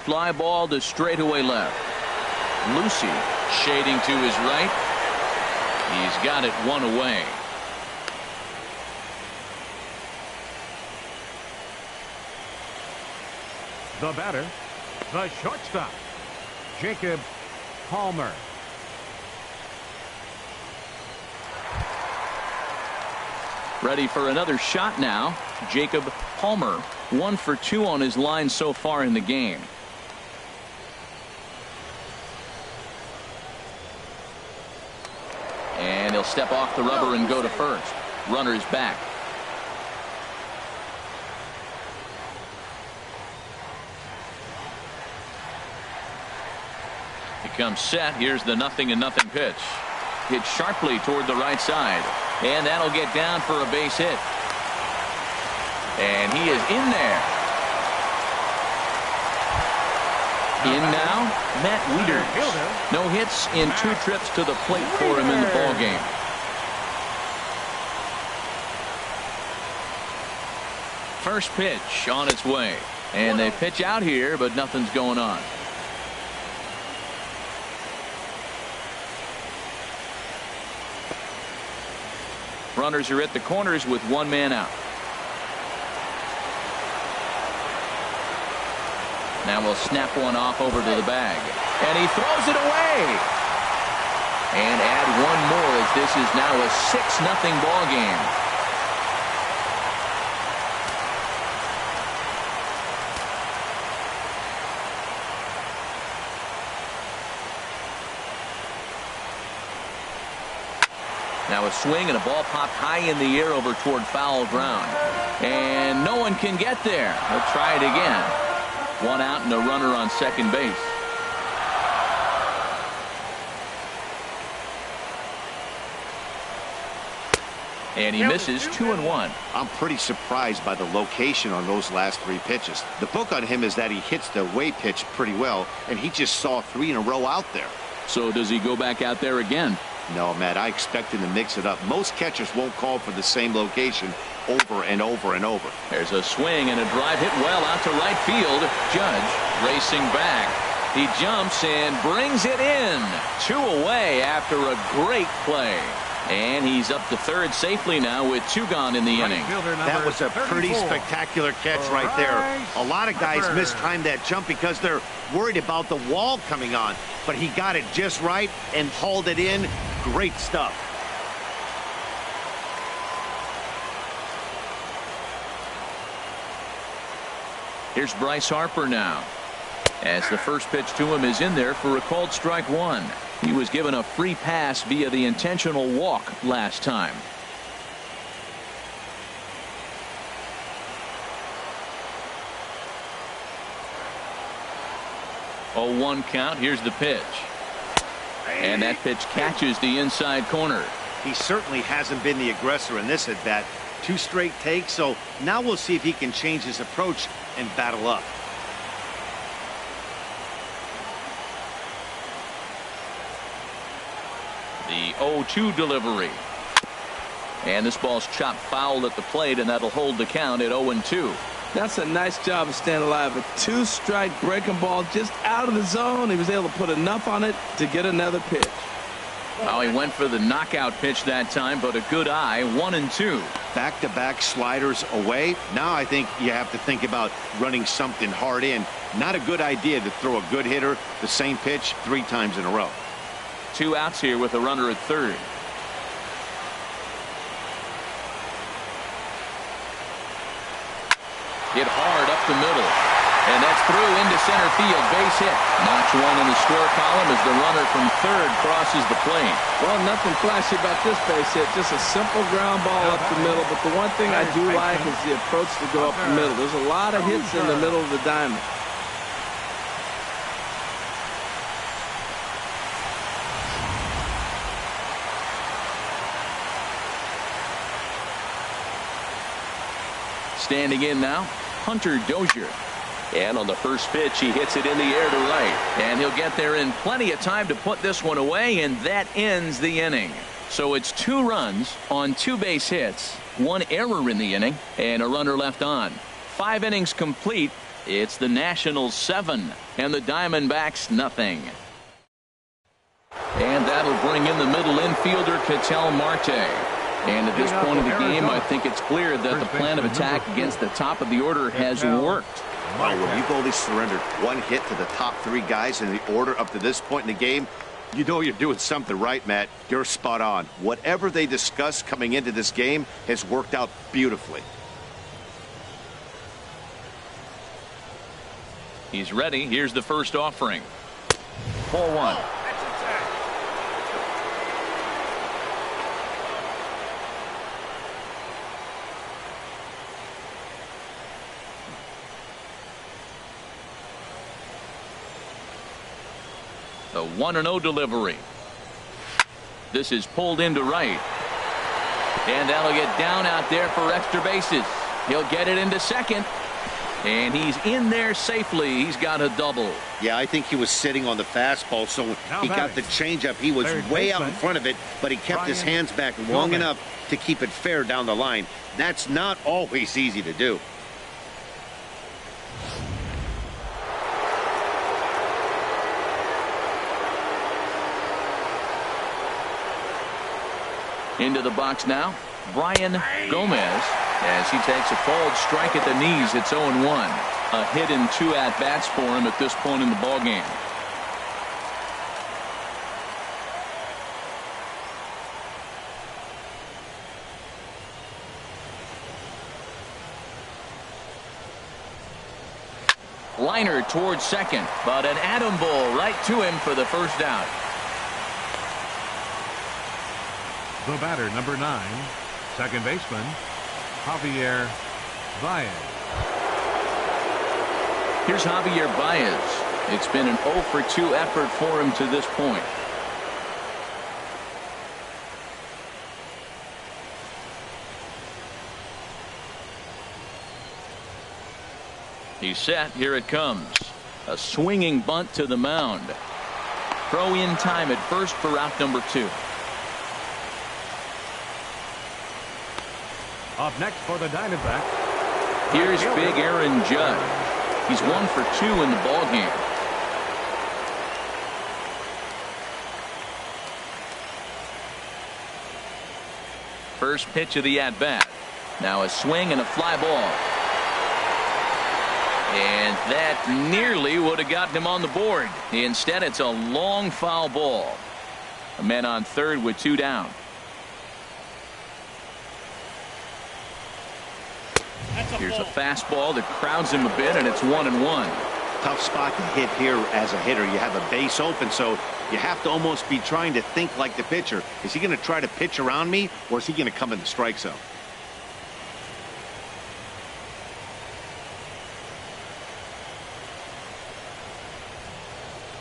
Fly ball to straightaway left. Lucy shading to his right. He's got it one away. The batter, the shortstop, Jacob Palmer. Ready for another shot now. Jacob Palmer, 1 for 2 on his line so far in the game. And he'll step off the rubber and go to first. Runner's back. He comes set. Here's the 0-0 pitch. Hit sharply toward the right side. And that'll get down for a base hit. And he is in there. In now, Matt Wieters. No hits in 2 trips to the plate for him in the ball game. First pitch on its way. And they pitch out here, but nothing's going on. Runners are at the corners with 1 man out. Now we'll snap one off over to the bag. And he throws it away. And add 1 more as this is now a 6-0 ball game. Now a swing and a ball popped high in the air over toward foul ground. And no one can get there. They'll try it again. 1 out and a runner on second base. And he misses 2-1. I'm pretty surprised by the location on those last 3 pitches. The book on him is that he hits the away pitch pretty well, and he just saw 3 in a row out there. So does he go back out there again? No, Matt, I expect him to mix it up. Most catchers won't call for the same location over and over and over. There's a swing and a drive hit well out to right field. Judge racing back. He jumps and brings it in. 2 away after a great play. And he's up to third safely now with 2 gone in the inning. That was a pretty spectacular catch right there. A lot of guys mistimed that jump because they're worried about the wall coming on. But he got it just right and hauled it in. Great stuff. Here's Bryce Harper now. As the first pitch to him is in there for a called strike 1. He was given a free pass via the intentional walk last time. Oh, 1 count. Here's the pitch. And that pitch catches the inside corner. He certainly hasn't been the aggressor in this at bat. 2 straight takes, so now we'll see if he can change his approach and battle up. The 0-2 delivery. And this ball's chopped foul at the plate, and that'll hold the count at 0-2. That's a nice job of staying alive. A 2-strike breaking ball just out of the zone. He was able to put enough on it to get another pitch. Well, he went for the knockout pitch that time, but a good eye. 1-2. Back-to-back sliders away. Now I think you have to think about running something hard in. Not a good idea to throw a good hitter the same pitch 3 times in a row. 2 outs here with a runner at third. Hit hard up the middle. And that's through into center field. Base hit. Notch 1 in the score column as the runner from third crosses the plate. Well, nothing flashy about this base hit. Just a simple ground ball up the middle. But the one thing I do like is the approach to go up the middle. There's a lot of hits in the middle of the diamond. Standing in now, Hunter Dozier. And on the first pitch, he hits it in the air to right. And he'll get there in plenty of time to put this one away, and that ends the inning. So it's 2 runs on 2 base hits, 1 error in the inning, and a runner left on. 5 innings complete. It's the Nationals 7 and the Diamondbacks nothing. And that'll bring in the middle infielder, Ketel Marte. And at this point of the game, I think it's clear that the plan of attack against the top of the order has worked. Wow, when you've only surrendered one hit to the top three guys in the order up to this point in the game, you know you're doing something right, Matt. You're spot on. Whatever they discussed coming into this game has worked out beautifully. He's ready. Here's the first offering. Ball one. The 1-0 delivery. This is pulled into right. And that'll get down out there for extra bases. He'll get it into second. And he's in there safely. He's got a double. Yeah, I think he was sitting on the fastball, so he got the changeup. He was way out in front of it, but he kept his hands back long enough to keep it fair down the line. That's not always easy to do. Into the box now, Brian Gomez, as he takes a called strike at the knees. It's 0-1. A hit and 2 at-bats for him at this point in the ballgame. Liner towards second, but an atom ball right to him for the first out. The batter, number 9, second baseman, Javier Baez. Here's Javier Baez. It's been an 0 for 2 effort for him to this point. He's set. Here it comes. A swinging bunt to the mound. Throw in time at first for out number 2. Up next for the Diamondbacks. Here's big Aaron Judge. He's 1 for 2 in the ballgame. First pitch of the at-bat. Now a swing and a fly ball. And that nearly would have gotten him on the board. Instead, it's a long foul ball. A man on third with 2 down. Here's a fastball that crowds him a bit, and it's 1-1. Tough spot to hit here as a hitter. You have a base open, so you have to almost be trying to think like the pitcher. Is he going to try to pitch around me, or is he going to come in the strike zone?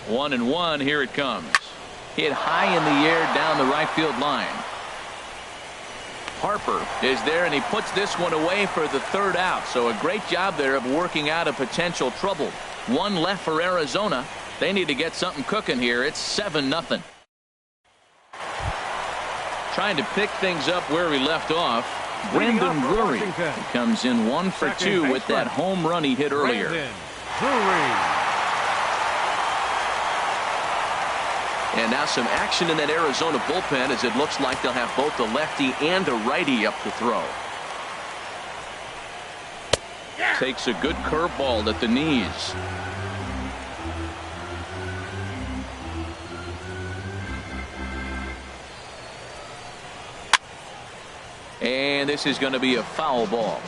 One and one. Here it comes. Hit high in the air down the right field line. Harper is there, and he puts this one away for the third out. So a great job there of working out a potential trouble. 1 left for Arizona. They need to get something cooking here. It's 7-0. Trying to pick things up where we left off. Brandon Drury comes in 1 for 2 with that home run he hit earlier. And now some action in that Arizona bullpen, as it looks like they'll have both the lefty and the righty up to throw. Takes a good curveball at the knees. And this is going to be a foul ball.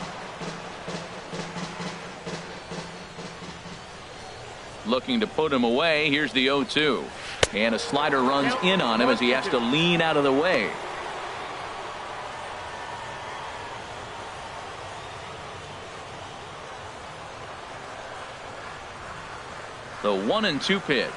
Looking to put him away. Here's the 0-2. And a slider runs in on him as he has to lean out of the way. The 1-2 pitch.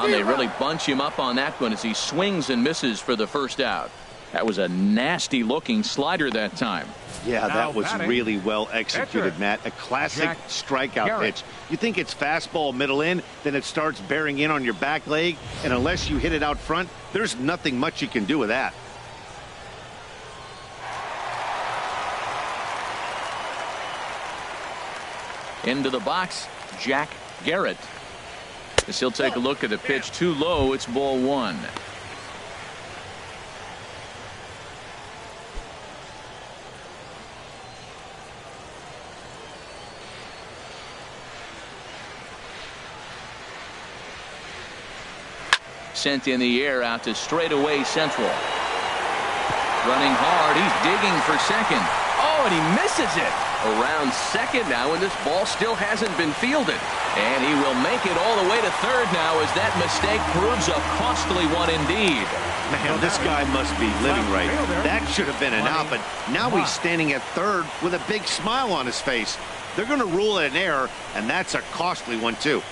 They really bunch him up on that one as he swings and misses for the first out. That was a nasty looking slider that time. Yeah, that was really well executed, Matt. A classic strikeout pitch. You think it's fastball middle in, then it starts bearing in on your back leg, and unless you hit it out front, there's nothing much you can do with that. Into the box, Jack Garrett. As he'll take a look at the pitch too low. It's ball 1. sent in the air out to straightaway central. Running hard. He's digging for second. Oh, and he misses it. Around second now, and this ball still hasn't been fielded. And he will make it all the way to third now as that mistake proves a costly one indeed. Man, this guy must be living right. That should have been an out, but now he's standing at third with a big smile on his face. They're going to rule it an error, and that's a costly one, too.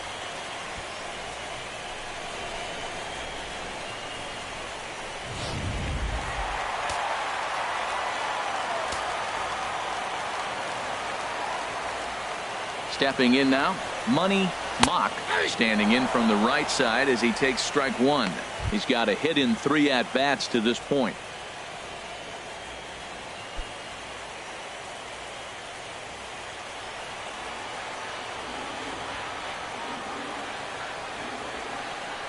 Stepping in now, Money Mock, standing in from the right side as he takes strike one. He's got a hit in 3 at-bats to this point.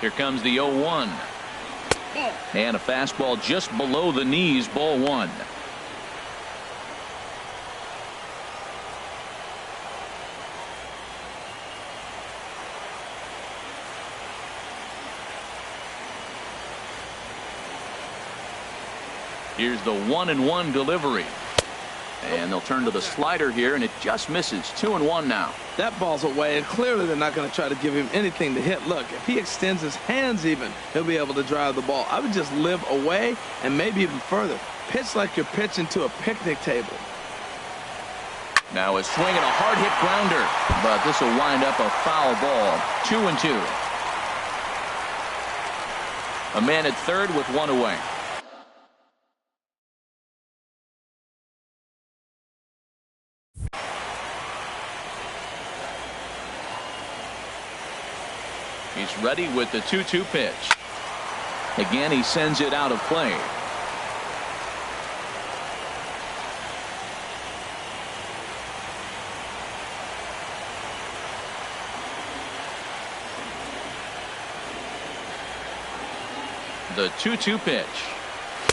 Here comes the 0-1. And a fastball just below the knees, ball one. Here's the 1-1 delivery. And they'll turn to the slider here, and it just misses. 2-1 now. That ball's away, and clearly they're not going to try to give him anything to hit. Look, if he extends his hands even, he'll be able to drive the ball. I would just live away and maybe even further. Pitch like you're pitching to a picnic table. Now a swing and a hard hit grounder, but this will wind up a foul ball. 2-2. A man at third with one away. He's ready with the 2-2 pitch. Again, he sends it out of play. The 2-2 pitch.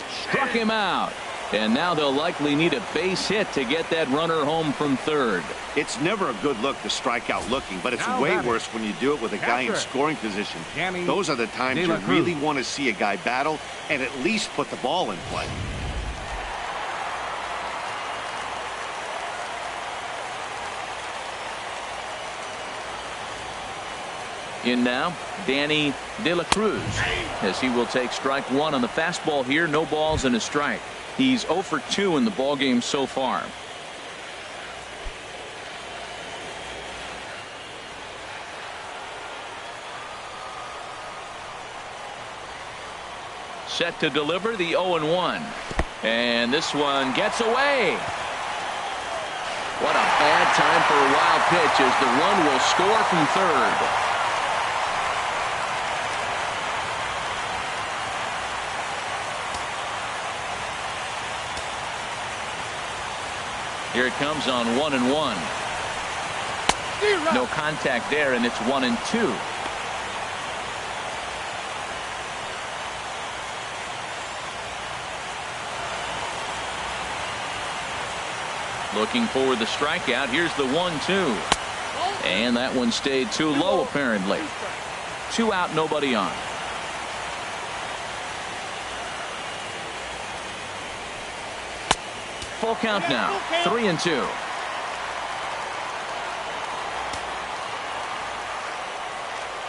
Struck him out. And now they'll likely need a base hit to get that runner home from third. It's never a good look to strike out looking, but it's way worse when you do it with a guy in scoring position. Those are the times you really want to see a guy battle and at least put the ball in play. In now, Danny De La Cruz, as he will take strike one on the fastball here. No balls and a strike. He's 0 for 2 in the ballgame so far. Set to deliver the 0-1. And this one gets away. What a bad time for a wild pitch as the run will score from third. Here it comes on 1-1. No contact there, and it's 1-2. Looking for the strikeout. Here's the 1-2. And that one stayed too low, apparently. 2 out, nobody on. Full count now. 3-2.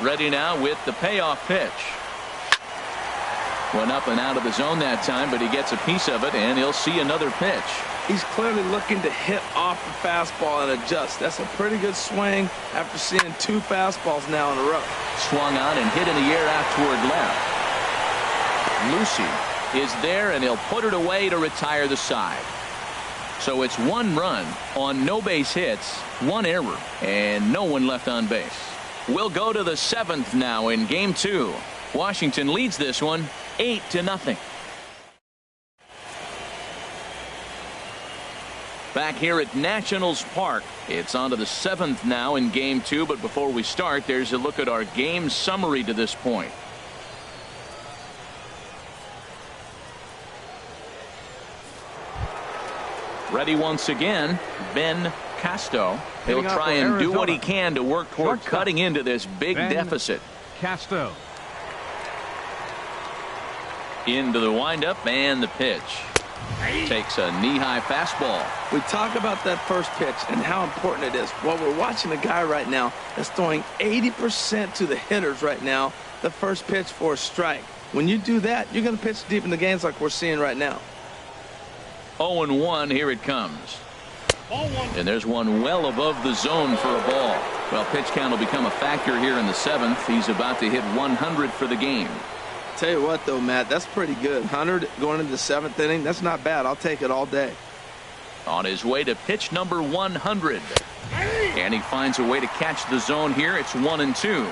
Ready now with the payoff pitch. Went up and out of the zone that time, but he gets a piece of it, and he'll see another pitch. He's clearly looking to hit off the fastball and adjust. That's a pretty good swing after seeing 2 fastballs now in a row. Swung on and hit in the air out toward left. Lucy is there, and he'll put it away to retire the side. So it's 1 run on no base hits, 1 error, and no one left on base. We'll go to the 7th now in game 2. Washington leads this one 8-0. Back here at Nationals Park, it's on to the 7th now in game 2. But before we start, there's a look at our game summary to this point. Ready once again, Ben Casto. He'll try and do what he can to work toward cutting into this big deficit. Casto. Into the windup and the pitch. Takes a knee-high fastball. We talk about that first pitch and how important it is. Well, we're watching a guy right now that's throwing 80% to the hitters right now, the first pitch for a strike. When you do that, you're going to pitch deep in the games like we're seeing right now. 0-1, here it comes. And there's one well above the zone for a ball. Well, pitch count will become a factor here in the 7th. He's about to hit 100 for the game. Tell you what, though, Matt, that's pretty good. 100 going into the 7th inning, that's not bad. I'll take it all day. On his way to pitch number 100. And he finds a way to catch the zone here. It's 1-2.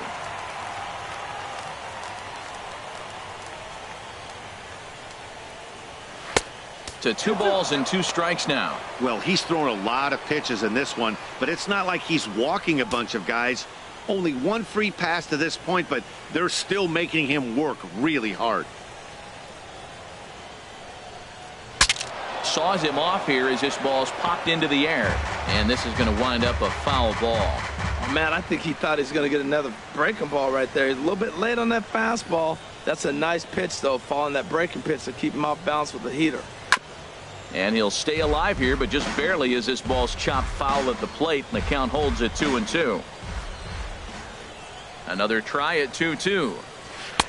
To 2 balls and 2 strikes now. Well, he's thrown a lot of pitches in this one, but it's not like he's walking a bunch of guys. Only 1 free pass to this point, but they're still making him work really hard. Saws him off here as this ball's popped into the air. And this is going to wind up a foul ball. Oh, Matt, I think he thought he's going to get another breaking ball right there. He's a little bit late on that fastball. That's a nice pitch, though, following that breaking pitch to keep him off balance with the heater. And he'll stay alive here, but just barely as this ball's chopped foul at the plate, and the count holds at 2-2. Another try at 2-2.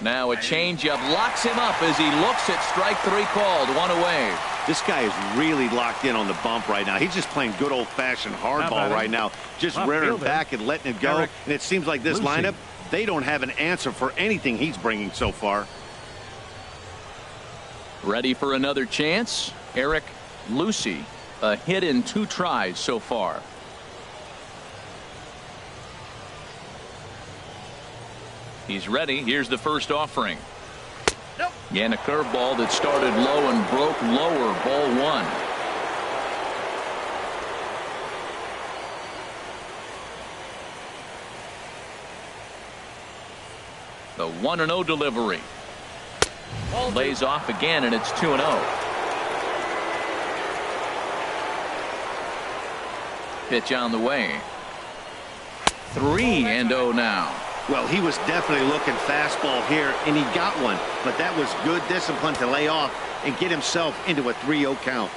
Now a changeup locks him up as he looks at strike 3 called. 1 away. This guy is really locked in on the bump right now. He's just playing good old-fashioned hardball right now, just rearing back and letting it go. And it seems like this lineup, they don't have an answer for anything he's bringing so far. Ready for another chance? Eric Lucy, a hit in 2 tries so far. He's ready. Here's the first offering. Nope. And a curveball that started low and broke lower. Ball 1. The 1-0 delivery. Lays off again, and it's 2-0. Pitch on the way. 3-0 now. Well, he was definitely looking fastball here, and he got one. But that was good discipline to lay off and get himself into a 3-0 count.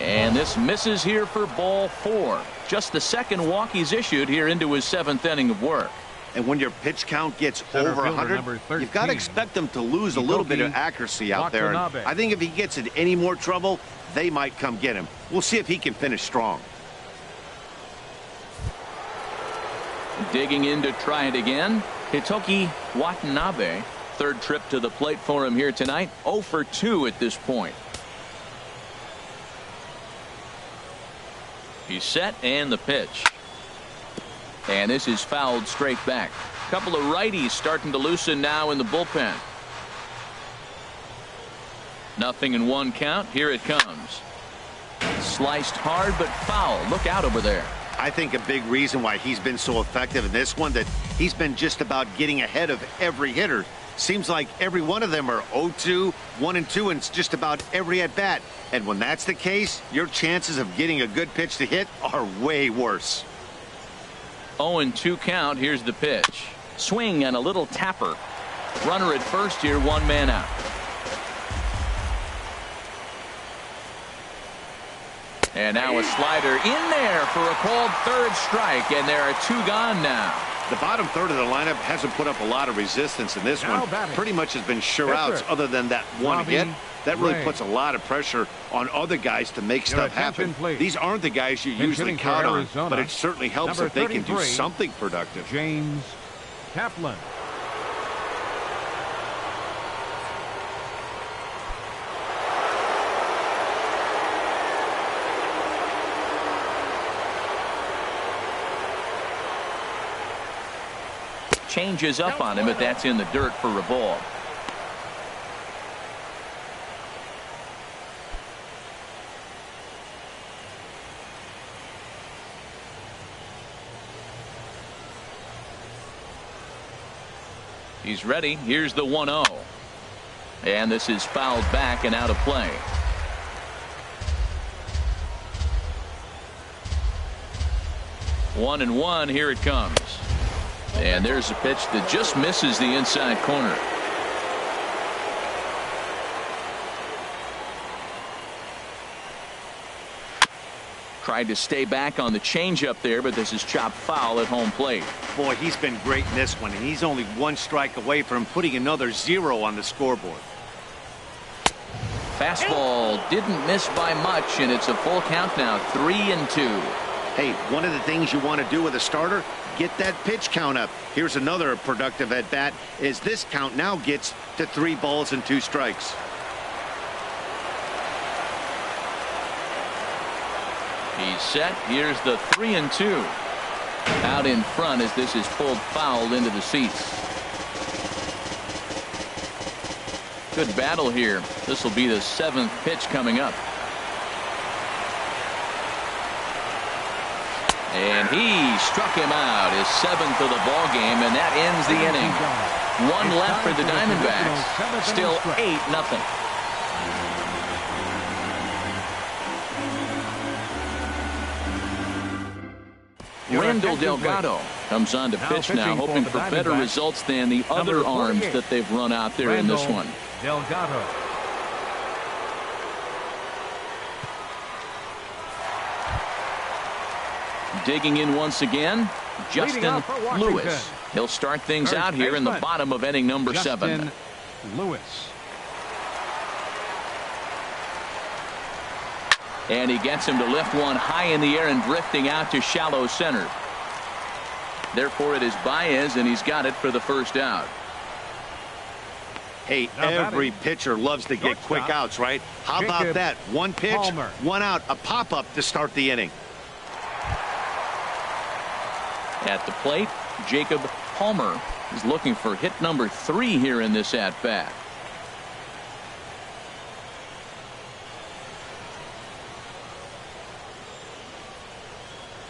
And this misses here for ball 4. Just the second walk he's issued here into his 7th inning of work. And when your pitch count gets over 100, you've got to expect them to lose a little bit of accuracy out there. And I think if he gets in any more trouble, they might come get him. We'll see if he can finish strong. Digging in to try it again. Hitoki Watanabe. 3rd trip to the plate for him here tonight. 0 for 2 at this point. He's set, and the pitch. And this is fouled straight back. Couple of righties starting to loosen now in the bullpen. 0-1 count. Here it comes. Sliced hard but foul. Look out over there. I think a big reason why he's been so effective in this one, that he's been just about getting ahead of every hitter. Seems like every one of them are 0-2, 1-2, and it's just about every at-bat. And when that's the case, your chances of getting a good pitch to hit are way worse. 0-2 count. Here's the pitch. Swing and a little tapper. Runner at first here, 1 man out. And now a slider in there for a called 3rd strike, and there are 2 gone now. The bottom third of the lineup hasn't put up a lot of resistance in this one. Pretty much has been sure outs other than that one hit. That really puts a lot of pressure on other guys to make stuff happen. These aren't the guys you usually count on, but it certainly helps if they can do something productive. James Kaplan. Changes up on him, but that's in the dirt for a ball. He's ready. Here's the 1-0. And this is fouled back and out of play. One and one. Here it comes. And there's a pitch that just misses the inside corner. Tried to stay back on the changeup there, but this is chopped foul at home plate. Boy, he's been great in this one, and he's only one strike away from putting another 0 on the scoreboard. Fastball didn't miss by much, and it's a full count now, 3-2. Hey, one of the things you want to do with a starter, get that pitch count up. Here's another productive at bat, as this count now gets to 3 balls and 2 strikes. He's set. Here's the 3-2. Out in front as this is pulled foul into the seats. Good battle here. This will be the 7th pitch coming up. And he struck him out, his 7th of the ball game, and that ends the inning. 1 left for the Diamondbacks. Still 8-0. Randall Delgado comes on to pitch now, hoping for better results than the other arms that they've run out there in this one. Delgado. Digging in once again, Justin Lewis. He'll start things out here in the bottom of inning number 7. Lewis. And he gets him to lift one high in the air and drifting out to shallow center. Therefore, it is Baez, and he's got it for the first out. Hey, every pitcher loves to get quick outs, right? How about that? One pitch, one out, a pop-up to start the inning. At the plate, Jacob Palmer is looking for hit number 3 here in this at-bat.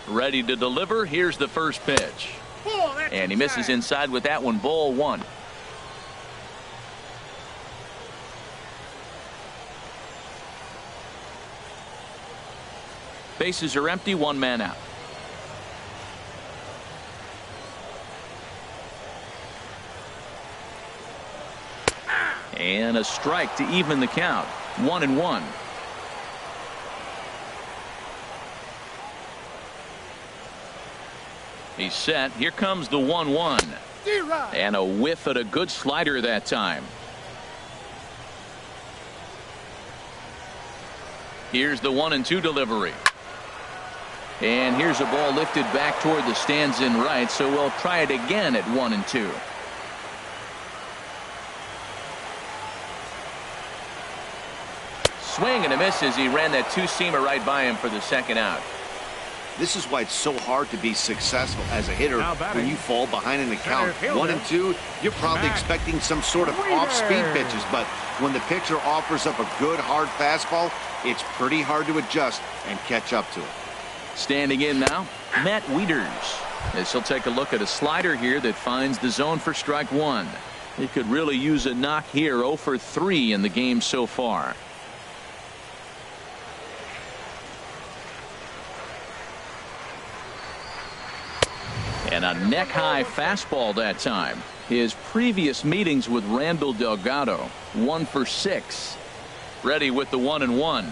Ready to deliver. Here's the first pitch. And he misses inside with that one. Ball 1. Bases are empty. 1 man out. And a strike to even the count. 1-1. He's set. Here comes the 1-1. And a whiff at a good slider that time. Here's the 1-2 delivery. And here's a ball lifted back toward the stands in right, so we'll try it again at 1-2. Swing and a miss as he ran that 2-seamer right by him for the second out. This is why it's so hard to be successful as a hitter when you fall behind in the count. 1-2, you're probably expecting some sort of off-speed pitches, but when the pitcher offers up a good hard fastball, it's pretty hard to adjust and catch up to it. Standing in now, Matt Wieters, as he'll take a look at a slider here that finds the zone for strike 1. He could really use a knock here. 0 for 3 in the game so far. And a neck-high fastball that time. His previous meetings with Randall Delgado, 1 for 6. Ready with the 1-1.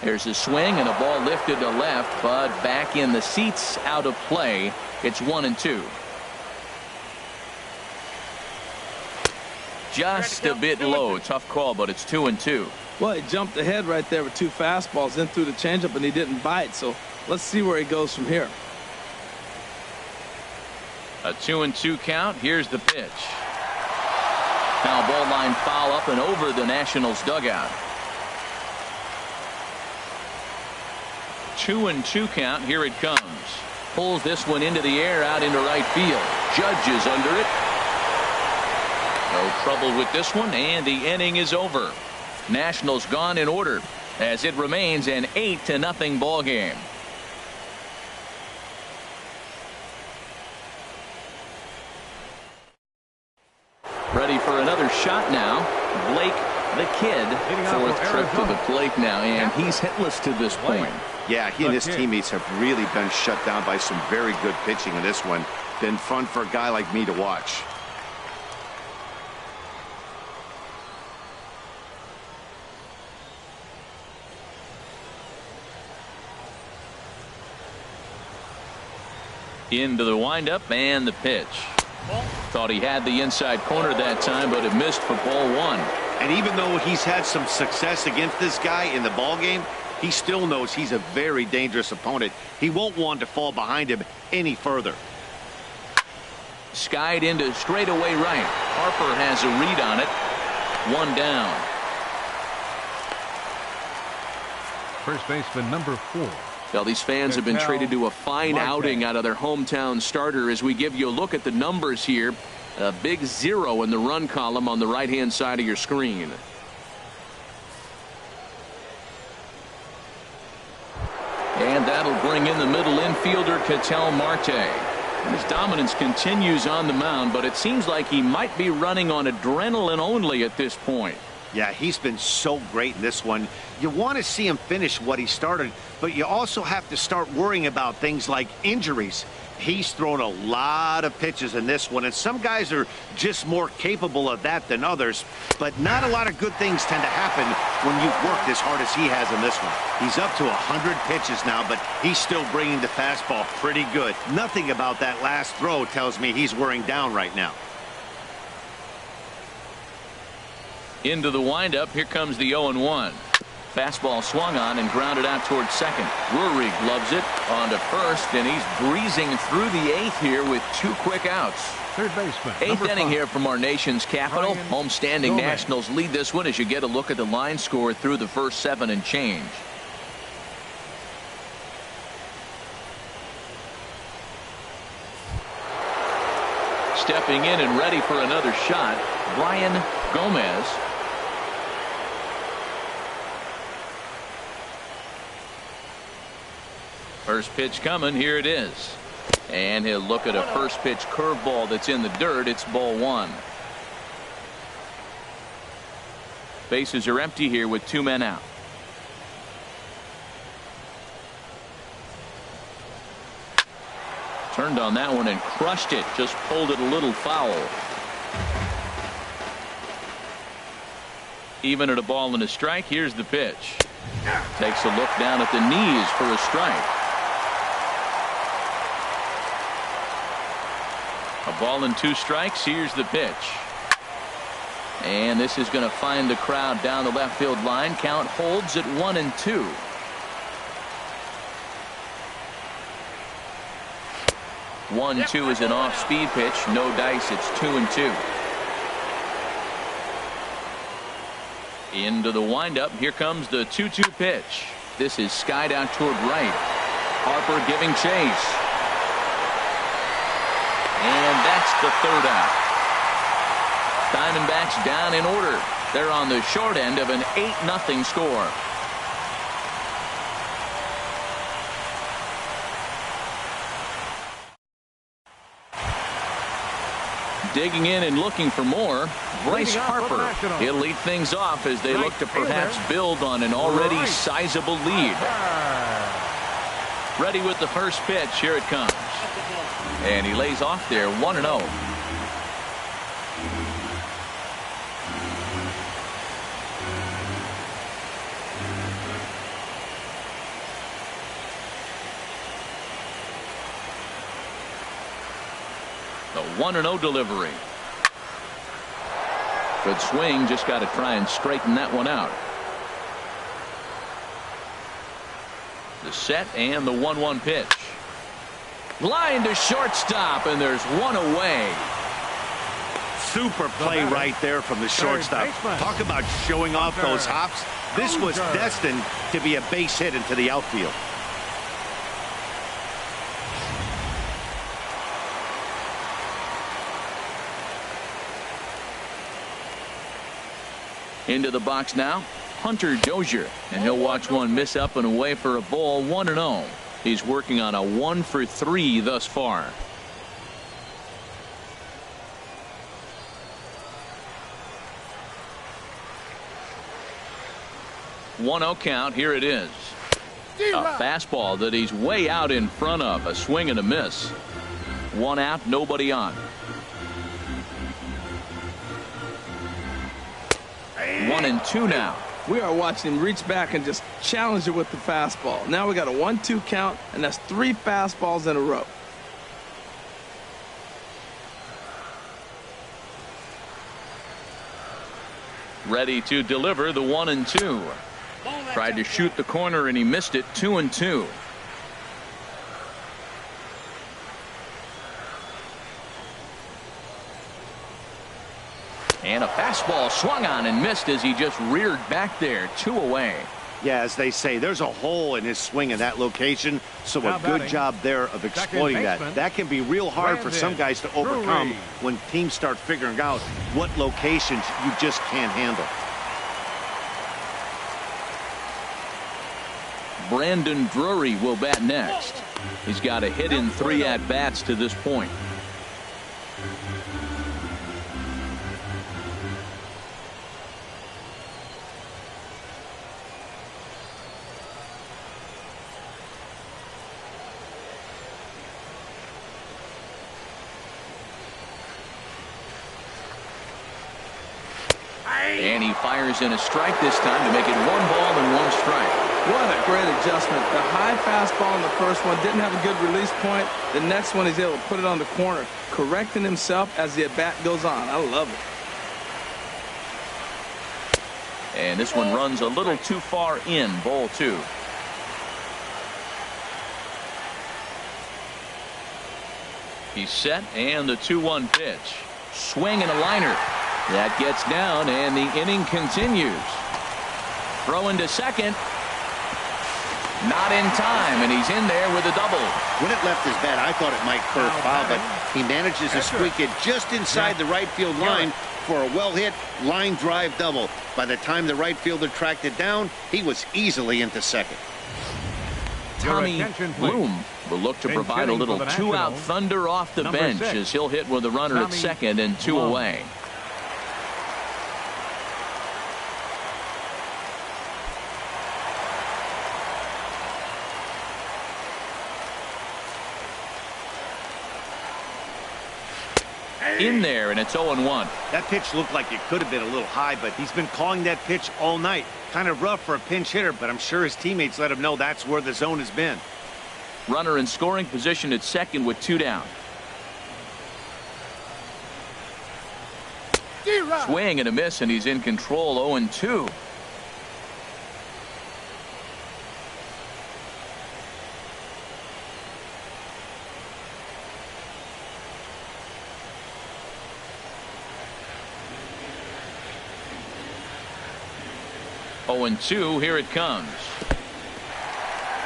There's a swing and a ball lifted to left, but back in the seats, out of play. It's 1-2. Just a bit low. Tough call, but it's 2-2. Well, he jumped ahead right there with 2 fastballs, then threw the changeup, and he didn't bite. So let's see where he goes from here. A 2-2 count. Here's the pitch. Now ball line foul up and over the Nationals dugout. 2-2 count. Here it comes. Pulls this one into the air out into right field. Judge is under it. No trouble with this one, and the inning is over. Nationals gone in order as it remains an 8-0 ball game. Ready for another shot now. Blake The kid, fourth trip to the plate now, and he's hitless to this point. Yeah, he and his teammates have really been shut down by some very good pitching in this one. Been fun for a guy like me to watch. Into the windup and the pitch. Thought he had the inside corner that time, but it missed for ball one. And even though he's had some success against this guy in the ball game, he still knows he's a very dangerous opponent. He won't want to fall behind him any further. Skied into straightaway right. Harper has a read on it. One down. First baseman number 4. Well, these fans have been treated to a fine outing out of their hometown starter as we give you a look at the numbers here. A big 0 in the run column on the right-hand side of your screen. And that'll bring in the middle infielder, Ketel Marte. His dominance continues on the mound, but it seems like he might be running on adrenaline only at this point. Yeah, he's been so great in this one. You want to see him finish what he started, but you also have to start worrying about things like injuries. He's thrown a lot of pitches in this one, and some guys are just more capable of that than others, but not a lot of good things tend to happen when you've worked as hard as he has in this one. He's up to 100 pitches now, but he's still bringing the fastball pretty good. Nothing about that last throw tells me he's wearing down right now. Into the windup, here comes the 0-1. Fastball swung on and grounded out towards second. Drury gloves it onto first, and he's breezing through the 8th here with 2 quick outs. Third baseman. 8th inning here from our nation's capital. Homestanding Nationals lead this one as you get a look at the line score through the first 7 and change. Stepping in and ready for another shot, Brian Gomez. First pitch coming. Here it is. And he'll look at a first pitch curveball that's in the dirt. It's ball 1. Bases are empty here with 2 men out. Turned on that one and crushed it. Just pulled it a little foul. Even at a ball and a strike. Here's the pitch. Takes a look down at the knees for a strike. A ball and 2 strikes. Here's the pitch. And this is going to find the crowd down the left field line. Count holds at 1-2. 1-2 is an off-speed pitch. No dice. It's 2-2. Into the windup. Here comes the 2-2 pitch. This is skied out toward right. Harper giving chase. And that's the 3rd out. Diamondbacks down in order. They're on the short end of an 8-0 score. Digging in and looking for more, Bryce Harper. He'll lead things off as they look to perhaps build on an already sizable lead. Ready with the first pitch. Here it comes. And he lays off there 1-0. The 1-0 delivery. Good swing. Just got to try and straighten that one out. The set and the 1-1 pitch. Line to shortstop, and there's one away. Super play right there from the shortstop. Talk about showing off those hops. This was destined to be a base hit into the outfield. Into the box now, Hunter Dozier, and he'll watch one miss up and away for a ball. 1-0. He's working on a 1-for-3 thus far. 1-0 count. Here it is. A fastball that he's way out in front of. A swing and a miss. 1 out, nobody on. 1-2 now. We are watching him reach back and just challenge it with the fastball. Now we got a 1-2 count, and that's 3 fastballs in a row. Ready to deliver the 1-2. Tried to shoot the corner and he missed it. 2-2. And a fastball swung on and missed as he just reared back there. 2 away. Yeah, as they say, there's a hole in his swing in that location, so a good job there of exploiting that. That can be real hard for some guys to overcome when teams start figuring out what locations you just can't handle. Brandon Drury will bat next. He's got a hit in 3 at-bats to this point. And he fires in a strike this time to make it 1 ball and 1 strike. What a great adjustment. The high fastball in the first one didn't have a good release point. The next one he's able to put it on the corner, correcting himself as the at-bat goes on. I love it. And this one runs a little too far in. Ball 2. He's set, and the 2-1 pitch. Swing and a liner. That gets down, and the inning continues. Throw into second. Not in time, and he's in there with a double. When it left his bat, I thought it might curve foul, but he manages to squeak it just inside the right field line for a well-hit line drive double. By the time the right fielder tracked it down, he was easily into second. Tommy Bloom will look to provide a little 2-out thunder off the bench as he'll hit with a runner at second and 2 away. In there, and it's 0-1. That pitch looked like it could have been a little high, but he's been calling that pitch all night. Kind of rough for a pinch hitter, but I'm sure his teammates let him know that's where the zone has been. Runner in scoring position at second with 2 down. Swing and a miss, and he's in control. 0-2. And 2, here it comes.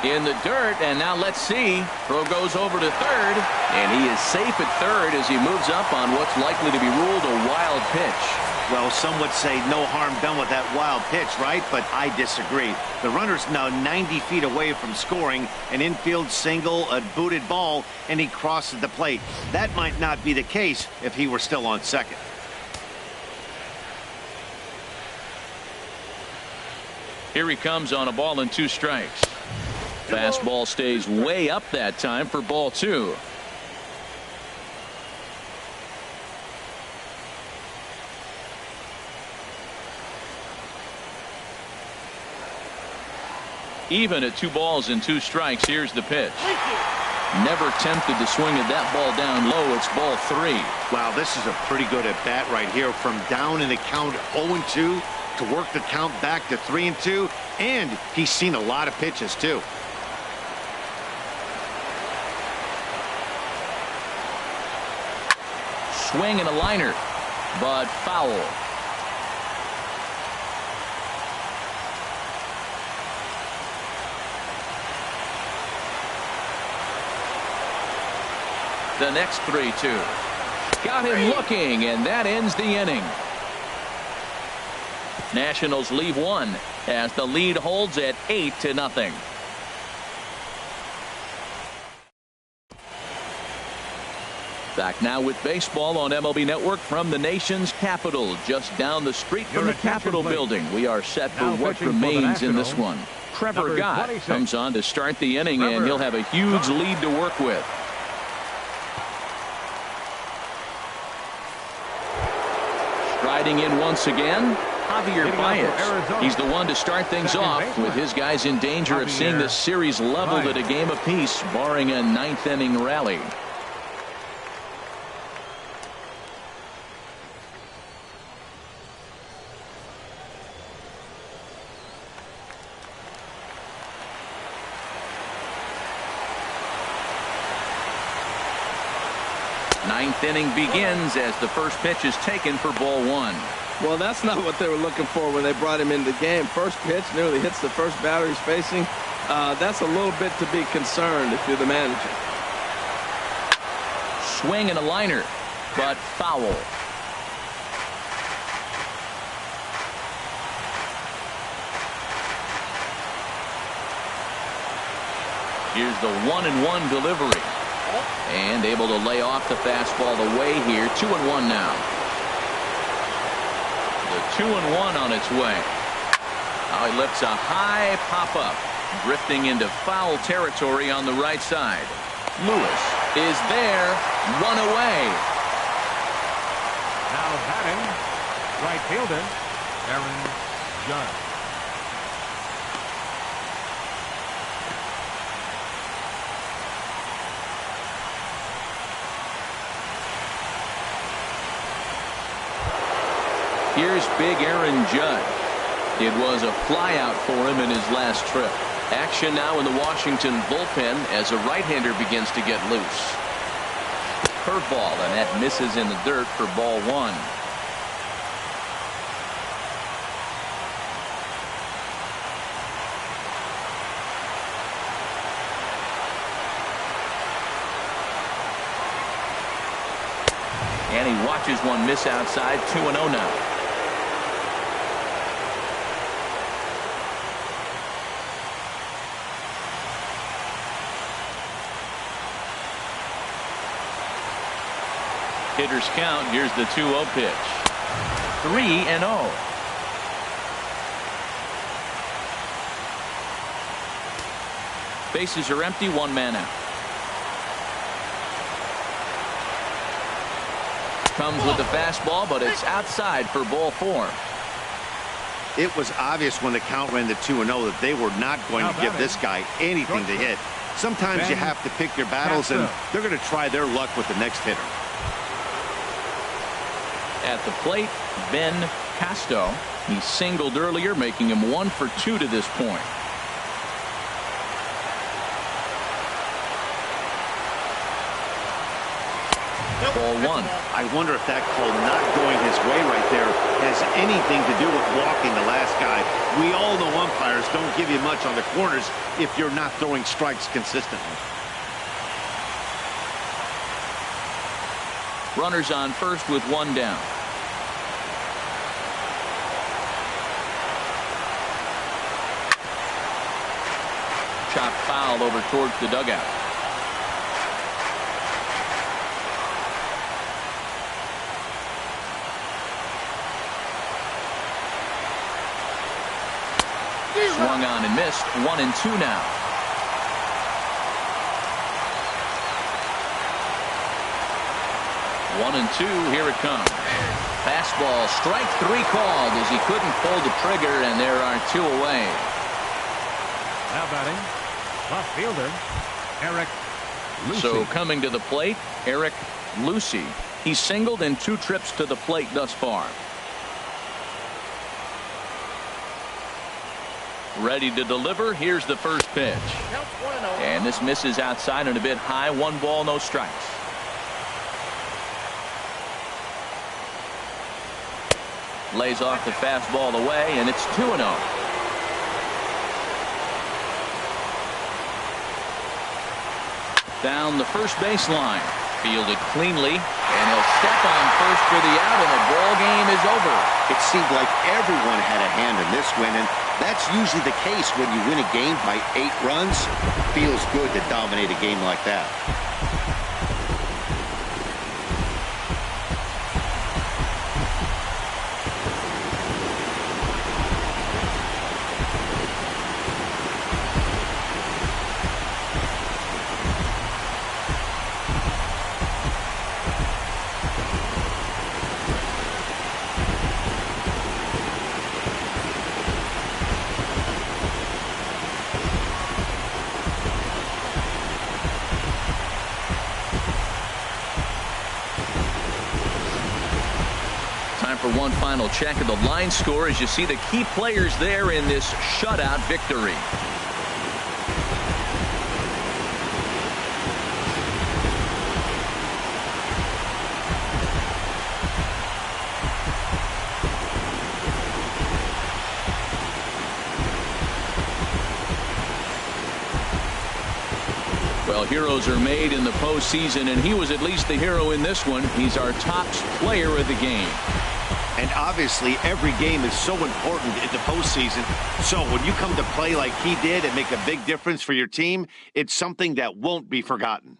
In the dirt, and now let's see. Throw goes over to third, and he is safe at third as he moves up on what's likely to be ruled a wild pitch. Well, some would say no harm done with that wild pitch, right? But I disagree. The runner's now 90 feet away from scoring, an infield single, a booted ball, and he crosses the plate. That might not be the case if he were still on second. Here he comes on a ball and 2 strikes. Fastball stays way up that time for ball 2. Even at 2 balls and 2 strikes. Here's the pitch. Never tempted to swing at that ball down low. It's ball 3. Wow, this is a pretty good at bat right here. From down in the count 0-2 to work the count back to 3-2, and he's seen a lot of pitches too. Swing and a liner, but foul. The next 3-2. Got him looking, and that ends the inning. Nationals leave 1 as the lead holds at 8-0. Back now with baseball on MLB Network from the nation's capital, just down the street from the Capitol building. We are set for what remains in this one. Trevor Gott comes on to start the inning, and he'll have a huge lead to work with. Striding in once again, Javier Baez. He's the one to start things off, with his guys in danger of seeing this series leveled at a game apiece, barring a ninth-inning rally. Ninth inning begins as the first pitch is taken for ball one. Well, that's not what they were looking for when they brought him into the game. First pitch nearly hits the first batter he's facing. That's a little bit to be concerned if you're the manager. Swing and a liner, but foul. Here's the 1-1 delivery. And able to lay off the fastball away here. 2-1 now. The 2-1 on its way. Now he lifts a high pop-up, drifting into foul territory on the right side. Lewis is there, one away. Now batting, right fielder, Aaron Judge. Here's big Aaron Judge. It was a flyout for him in his last trip. Action now in the Washington bullpen as a right-hander begins to get loose. Curveball, and that misses in the dirt for ball one. And he watches one miss outside. 2-0 now. Hitter's count. Here's the 2-0 pitch. 3-0. Bases are empty. One man out. Comes with the fastball, but it's outside for ball four. It was obvious when the count ran to 2-0 that they were not going to give this guy anything to hit. Sometimes you have to pick your battles, and they're going to try their luck with the next hitter. At the plate, Ben Casto. He singled earlier, making him 1 for 2 to this point. Ball one. I wonder if that call not going his way right there has anything to do with walking the last guy. We all know umpires don't give you much on the corners if you're not throwing strikes consistently. Runners on first with one down. Chop foul over towards the dugout. Swung on and missed. 1-2 now. One and two. Here it comes. Fastball, strike three called as he couldn't pull the trigger, and there are 2 away. Now batting, left fielder, Eric Lucy. So coming to the plate, Eric Lucy. He's singled in 2 trips to the plate thus far. Ready to deliver. Here's the first pitch. And this misses outside and a bit high. 1 ball, no strikes. Lays off the fastball away, and it's 2-0. Down the first baseline. Fielded cleanly, and he'll step on first for the out, and the ball game is over. It seemed like everyone had a hand in this win, and that's usually the case when you win a game by 8 runs. Feels good to dominate a game like that. for one final check of the line score as you see the key players there in this shutout victory. Well, heroes are made in the postseason, and he was at least the hero in this one. He's our top player of the game. And obviously, every game is so important in the postseason. So when you come to play like he did and make a big difference for your team, it's something that won't be forgotten.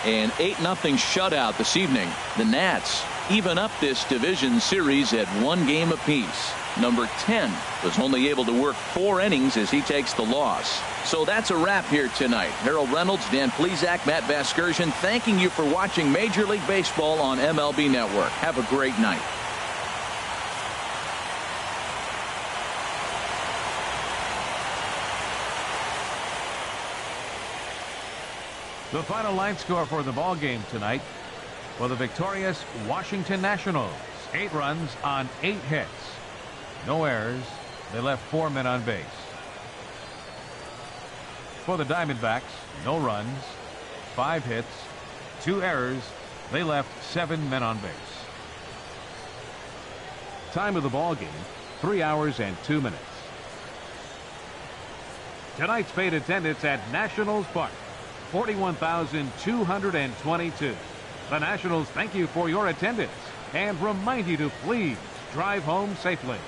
An 8-0 shutout this evening. The Nats even up this division series at 1 game apiece. Number 10 was only able to work 4 innings as he takes the loss. So that's a wrap here tonight. Harold Reynolds, Dan Plesac, Matt Vasgersian, thanking you for watching Major League Baseball on MLB Network. Have a great night. The final line score for the ball game tonight for the victorious Washington Nationals. 8 runs on 8 hits. No errors. They left 4 men on base. For the Diamondbacks, no runs, 5 hits, 2 errors. They left 7 men on base. Time of the ball game, 3 hours and 2 minutes. Tonight's paid attendance at Nationals Park, 41,222. The Nationals thank you for your attendance and remind you to please drive home safely.